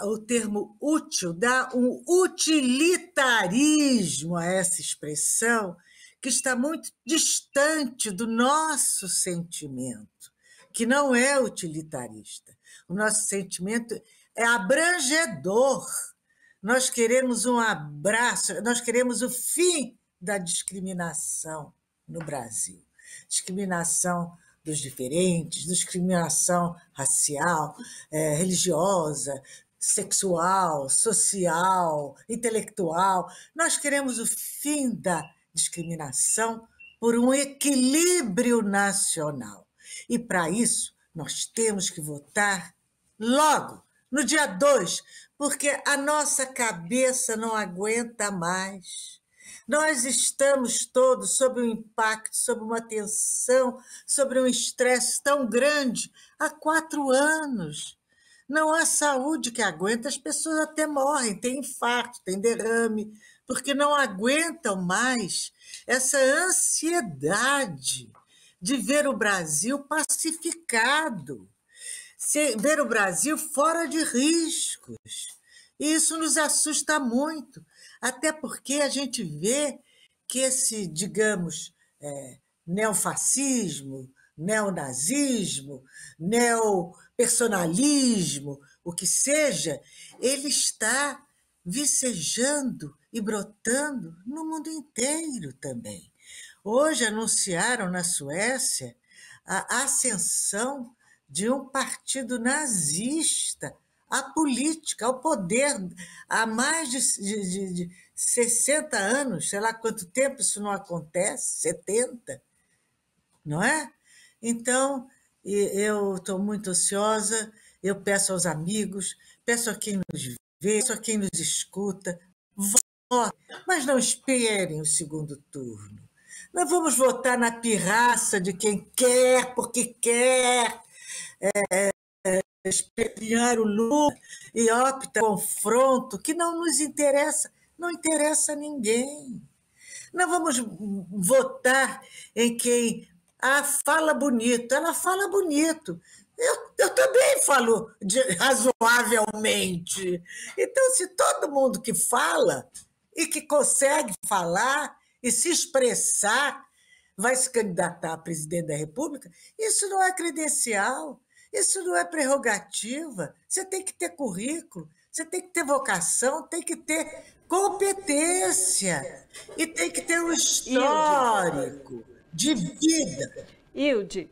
o termo útil dá um utilitarismo a essa expressão que está muito distante do nosso sentimento, que não é utilitarista. O nosso sentimento é abrangedor. Nós queremos um abraço, nós queremos o fim da discriminação no Brasil. Discriminação dos diferentes, discriminação racial, religiosa, sexual, social, intelectual. Nós queremos o fim da discriminação por um equilíbrio nacional. E, para isso, nós temos que votar logo, no dia 2, porque a nossa cabeça não aguenta mais. Nós estamos todos sob um impacto, sob uma tensão, sobre um estresse tão grande há 4 anos. Não há saúde que aguenta, as pessoas até morrem, têm infarto, têm derrame, porque não aguentam mais essa ansiedade de ver o Brasil pacificado, ver o Brasil fora de riscos. E isso nos assusta muito, até porque a gente vê que esse, digamos, neofascismo, neonazismo, neopersonalismo, o que seja, ele está vicejando e brotando no mundo inteiro também. Hoje anunciaram na Suécia a ascensão de um partido nazista à política, ao poder, há mais de 60 anos, sei lá quanto tempo isso não acontece, 70, não é? Então, eu estou muito ansiosa, eu peço aos amigos, peço a quem nos vê, peço a quem nos escuta, votem, mas não esperem o segundo turno. Não vamos votar na pirraça de quem quer, porque quer, espelhar o Lula e opta confronto que não nos interessa, não interessa a ninguém. Não vamos votar em quem fala bonito, ela fala bonito, Eu também falo razoavelmente. Então, se todo mundo que fala e que consegue falar e se expressar vai se candidatar a presidente da República, isso não é credencial, isso não é prerrogativa. Você tem que ter currículo, você tem que ter vocação, tem que ter competência e tem que ter um histórico de vida. Hilde,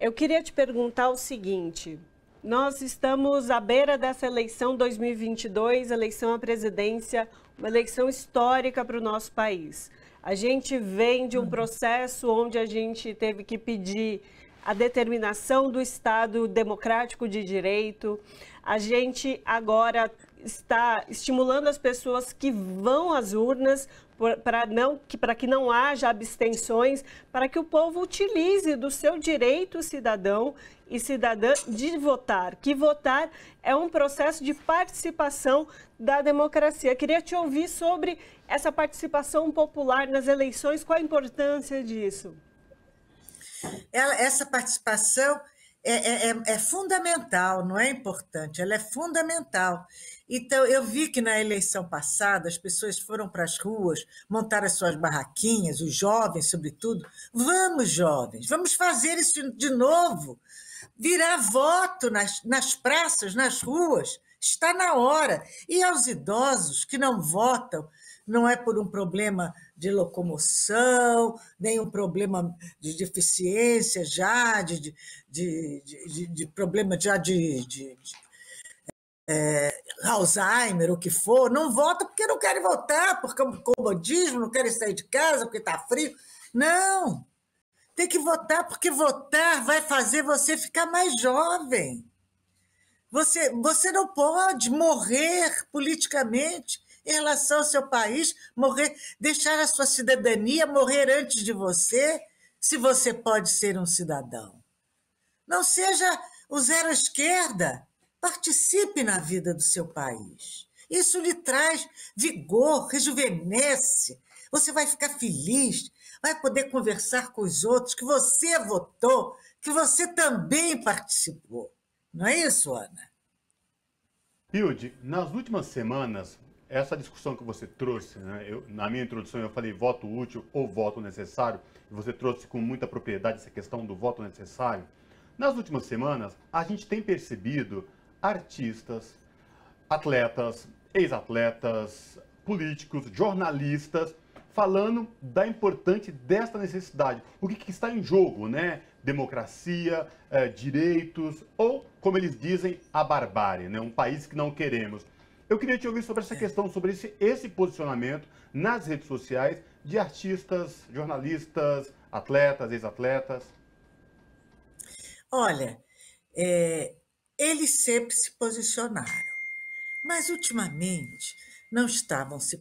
eu queria te perguntar o seguinte: nós estamos à beira dessa eleição 2022, eleição à presidência, uma eleição histórica para o nosso país. A gente vem de um processo onde a gente teve que pedir a determinação do Estado democrático de direito. A gente agora está estimulando as pessoas que vão às urnas para que não haja abstenções, para que o povo utilize do seu direito cidadão e cidadã de votar, que votar é um processo de participação da democracia. Queria te ouvir sobre essa participação popular nas eleições, qual a importância disso? Essa participação é fundamental, não é importante, ela é fundamental. Então, eu vi que na eleição passada as pessoas foram para as ruas, montaram as suas barraquinhas, os jovens, sobretudo. Vamos, jovens, vamos fazer isso de novo. Virar voto nas praças, nas ruas, está na hora. E aos idosos que não votam, não é por um problema de locomoção, nem um problema de deficiência já, de problema já de Alzheimer, o que for, não vota porque não querem votar, porque é um comodismo, não querem sair de casa porque está frio. Não! Tem que votar porque votar vai fazer você ficar mais jovem. Você não pode morrer politicamente em relação ao seu país, morrer, deixar a sua cidadania morrer antes de você, se você pode ser um cidadão. Não seja o zero à esquerda. Participe na vida do seu país. Isso lhe traz vigor, rejuvenesce. Você vai ficar feliz, vai poder conversar com os outros que você votou, que você também participou. Não é isso, Ana? Hilde, nas últimas semanas, essa discussão que você trouxe, né, na minha introdução eu falei voto útil ou voto necessário, e você trouxe com muita propriedade essa questão do voto necessário. Nas últimas semanas, a gente tem percebido artistas, atletas, ex-atletas, políticos, jornalistas, falando da importância desta necessidade. O que está em jogo, né? Democracia, direitos, ou, como eles dizem, a barbárie, né? Um país que não queremos. Eu queria te ouvir sobre essa questão, sobre esse posicionamento nas redes sociais de artistas, jornalistas, atletas, ex-atletas. Olha, eles sempre se posicionaram, mas ultimamente não estavam se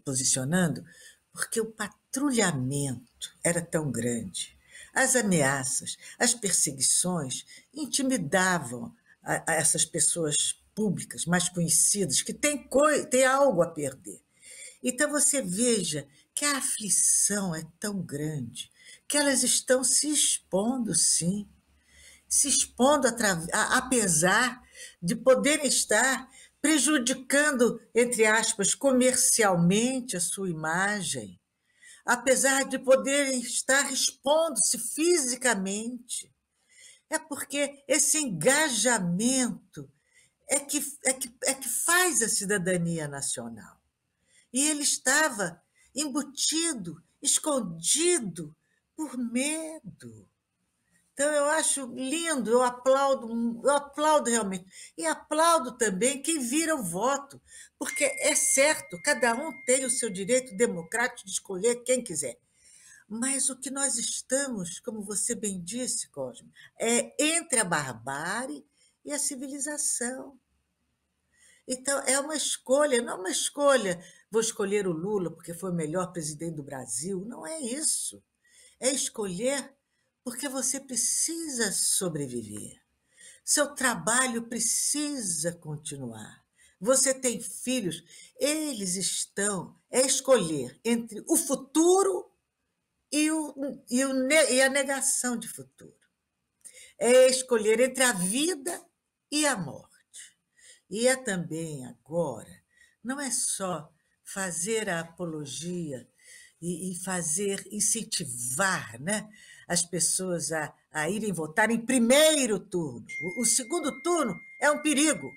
posicionando porque o patrulhamento era tão grande. As ameaças, as perseguições intimidavam a essas pessoas públicas mais conhecidas que têm algo a perder. Então você veja que a aflição é tão grande que elas estão se expondo, sim, se expondo apesar de poderem estar prejudicando, entre aspas, comercialmente a sua imagem, apesar de poderem estar expondo-se fisicamente. É porque esse engajamento é que faz a cidadania nacional. E ele estava embutido, escondido por medo. Então, eu acho lindo, eu aplaudo realmente. E aplaudo também quem vira o voto, porque é certo, cada um tem o seu direito democrático de escolher quem quiser. Mas o que nós estamos, como você bem disse, Cosme, é entre a barbárie e a civilização. Então, é uma escolha, não é uma escolha, vou escolher o Lula porque foi o melhor presidente do Brasil. Não é isso. É escolher porque você precisa sobreviver. Seu trabalho precisa continuar. Você tem filhos, eles estão... É escolher entre o futuro e a negação de futuro. é escolher entre a vida e a morte. E é também agora, não é só fazer a apologia e fazer, incentivar, né, as pessoas a irem votar em primeiro turno. O segundo turno é um perigo.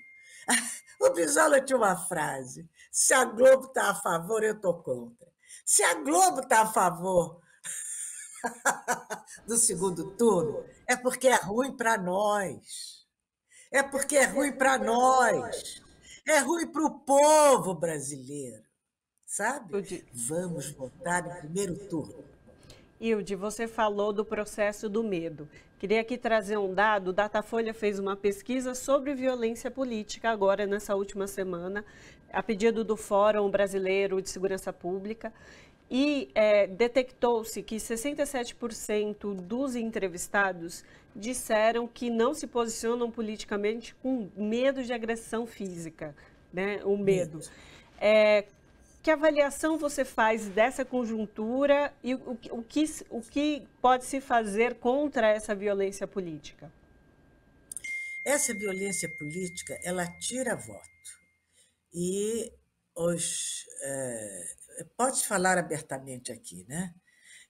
O Brizola tinha uma frase: se a Globo está a favor, eu estou contra. Se a Globo está a favor do segundo turno, é porque é ruim para nós. É porque é ruim para nós. É ruim para o povo brasileiro. Sabe? Vamos votar em primeiro turno. Hilde, você falou do processo do medo. Queria aqui trazer um dado. O Datafolha fez uma pesquisa sobre violência política agora, nessa última semana, a pedido do Fórum Brasileiro de Segurança Pública, e detectou-se que 67% dos entrevistados disseram que não se posicionam politicamente com medo de agressão física, né? O medo. Que avaliação você faz dessa conjuntura e o que pode se fazer contra essa violência política? Essa violência política, ela tira voto. E pode falar abertamente aqui, né?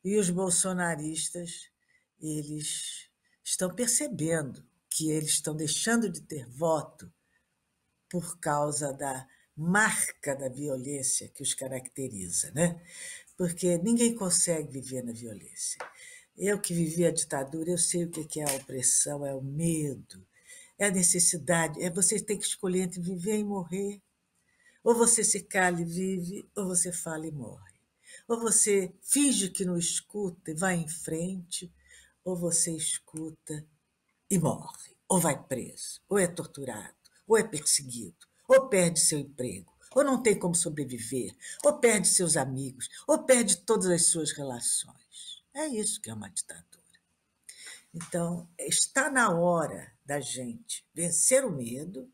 E os bolsonaristas, eles estão percebendo que eles estão deixando de ter voto por causa da marca da violência que os caracteriza, né? Porque ninguém consegue viver na violência. Eu que vivi a ditadura, eu sei o que é a opressão, é o medo, é a necessidade, é você ter que escolher entre viver e morrer. Ou você se cala e vive, ou você fala e morre. Ou você finge que não escuta e vai em frente, ou você escuta e morre, ou vai preso, ou é torturado, ou é perseguido, ou perde seu emprego, ou não tem como sobreviver, ou perde seus amigos, ou perde todas as suas relações. É isso que é uma ditadura. Então, está na hora da gente vencer o medo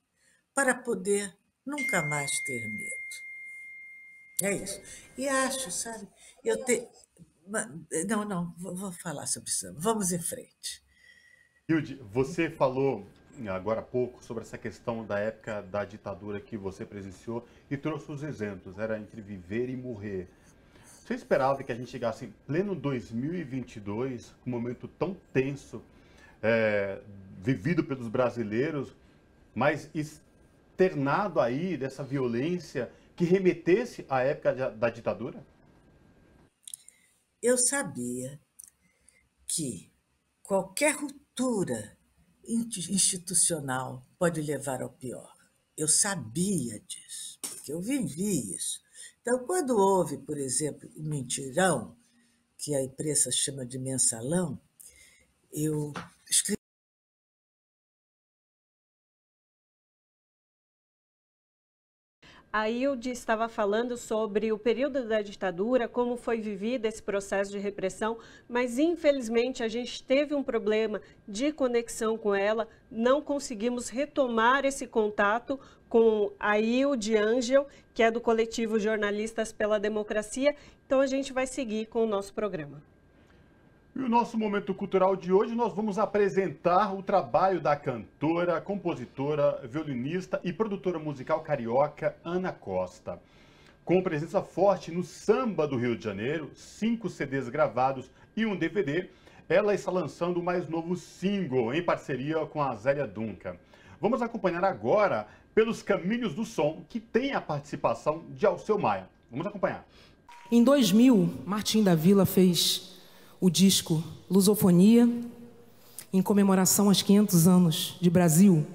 para poder nunca mais ter medo. É isso. E acho, sabe, Não, vou falar sobre isso. Vamos em frente. Hilde, você falou agora há pouco sobre essa questão da época da ditadura que você presenciou e trouxe os exemplos, era entre viver e morrer. Você esperava que a gente chegasse em pleno 2022, um momento tão tenso, vivido pelos brasileiros, mas externado aí dessa violência que remetesse à época da ditadura? Eu sabia que qualquer ruptura institucional pode levar ao pior. Eu sabia disso, porque eu vivi isso. Então, quando houve, por exemplo, o mentirão, que a imprensa chama de mensalão, eu escrevi. A Hilde estava falando sobre o período da ditadura, como foi vivido esse processo de repressão, mas infelizmente a gente teve um problema de conexão com ela, não conseguimos retomar esse contato com a Hilde Angel, que é do coletivo Jornalistas pela Democracia, então a gente vai seguir com o nosso programa. E o nosso momento cultural de hoje, nós vamos apresentar o trabalho da cantora, compositora, violinista e produtora musical carioca Ana Costa. Com presença forte no samba do Rio de Janeiro, 5 CDs gravados e um DVD, ela está lançando o mais novo single em parceria com a Zélia Duncan. Vamos acompanhar agora Pelos Caminhos do Som, que tem a participação de Alceu Maia. Vamos acompanhar. Em 2000, Martim da Vila fez o disco Lusofonia, em comemoração aos 500 anos de Brasil.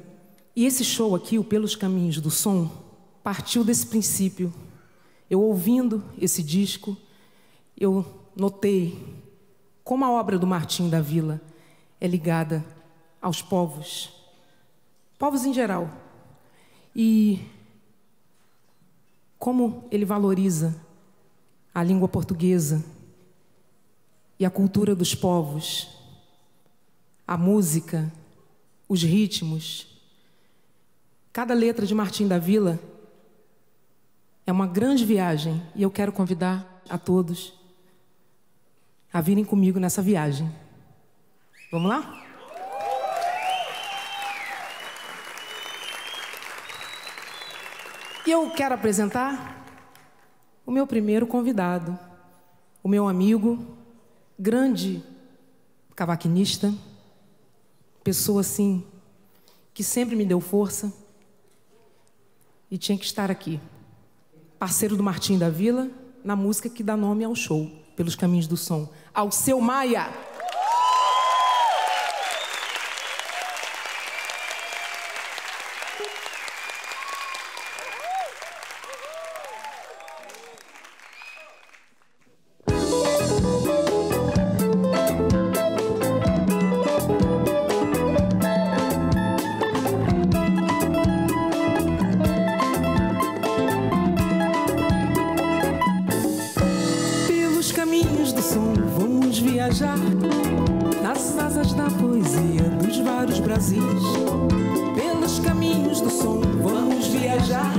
E esse show aqui, o Pelos Caminhos do Som, partiu desse princípio. Eu ouvindo esse disco, eu notei como a obra do Martim da Vila é ligada aos povos em geral. E como ele valoriza a língua portuguesa e a cultura dos povos, a música, os ritmos. Cada letra de Martim da Vila é uma grande viagem e eu quero convidar a todos a virem comigo nessa viagem. Vamos lá? E eu quero apresentar o meu primeiro convidado, o meu amigo, grande cavaquinista, pessoa assim, que sempre me deu força e tinha que estar aqui. Parceiro do Martim da Vila, na música que dá nome ao show, Pelos Caminhos do Som. Alceu Maia! Nas asas da poesia dos vários Brasis, pelos caminhos do som vamos viajar.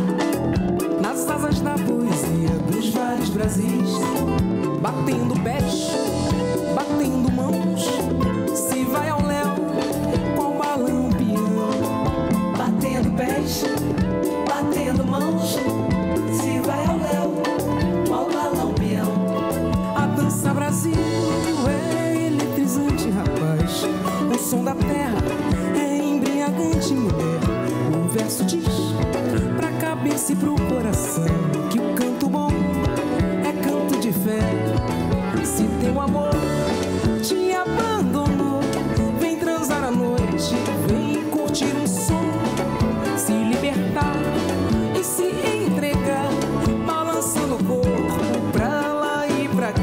Nas asas da poesia dos vários Brasis, batendo pés, batendo mãos, se vai ao léu com o balão peão. Batendo pés, batendo mãos, se vai ao léu com o balão peão. A dança Brasil é eletrizante, rapaz. O som da terra é embriagante, mulher. O verso diz pra cabeça e pro coração que o canto bom é canto de fé. Se teu amor te abandonou, vem transar à noite, vem curtir um som, se libertar e se entregar, balançando o corpo pra lá e pra cá.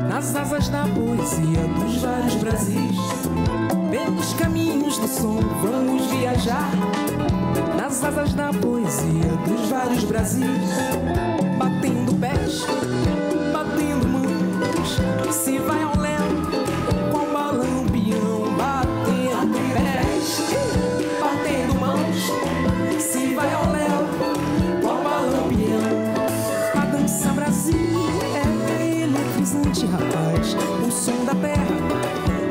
Nas asas da poesia dos vários Brasis, pelos caminhos do som vamos viajar. Nas asas da poesia dos vários Brasis, batendo pés, batendo mãos, se vai ao léu com o balão peão. Batendo pés, batendo mãos, se vai ao léu com o balão peão. A dança Brasil rapaz, o som da terra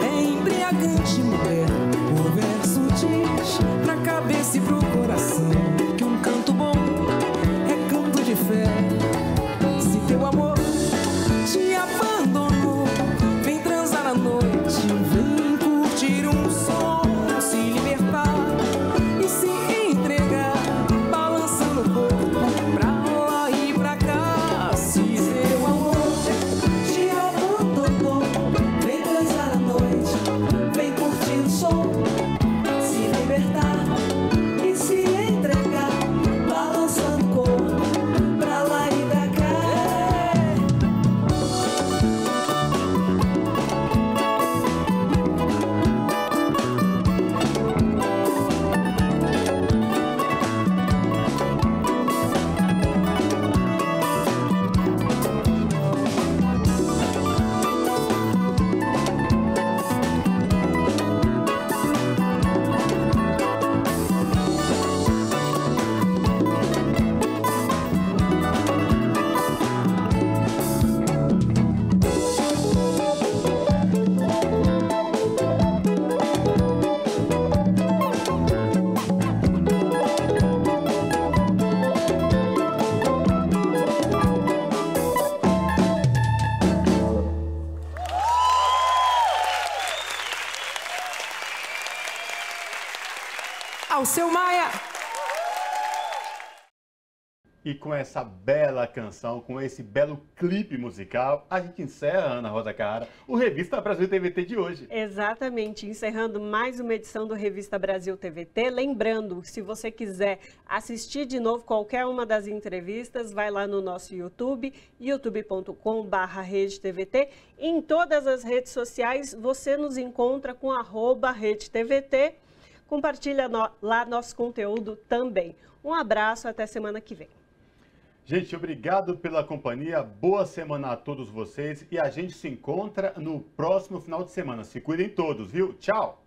é embriagante, mulher. O verso diz pra cabeça e pro coração que um canto bom é canto de fé. Se teu amor te abandonou, vem transar à noite, vem curtir um som, se libertar e se entregar, balançando o corpo pra lá e pra cá. Se teu amor Alceu Maia! E com essa bela canção, com esse belo clipe musical, a gente encerra, Ana Rosa Carrara, o Revista Brasil TVT de hoje. Exatamente, encerrando mais uma edição do Revista Brasil TVT. Lembrando, se você quiser assistir de novo qualquer uma das entrevistas, vai lá no nosso YouTube, youtube.com/RedeTVT. Em todas as redes sociais, você nos encontra com @RedeTVT. Compartilha lá nosso conteúdo também. Um abraço, até semana que vem. Gente, obrigado pela companhia, boa semana a todos vocês e a gente se encontra no próximo final de semana. Se cuidem todos, viu? Tchau!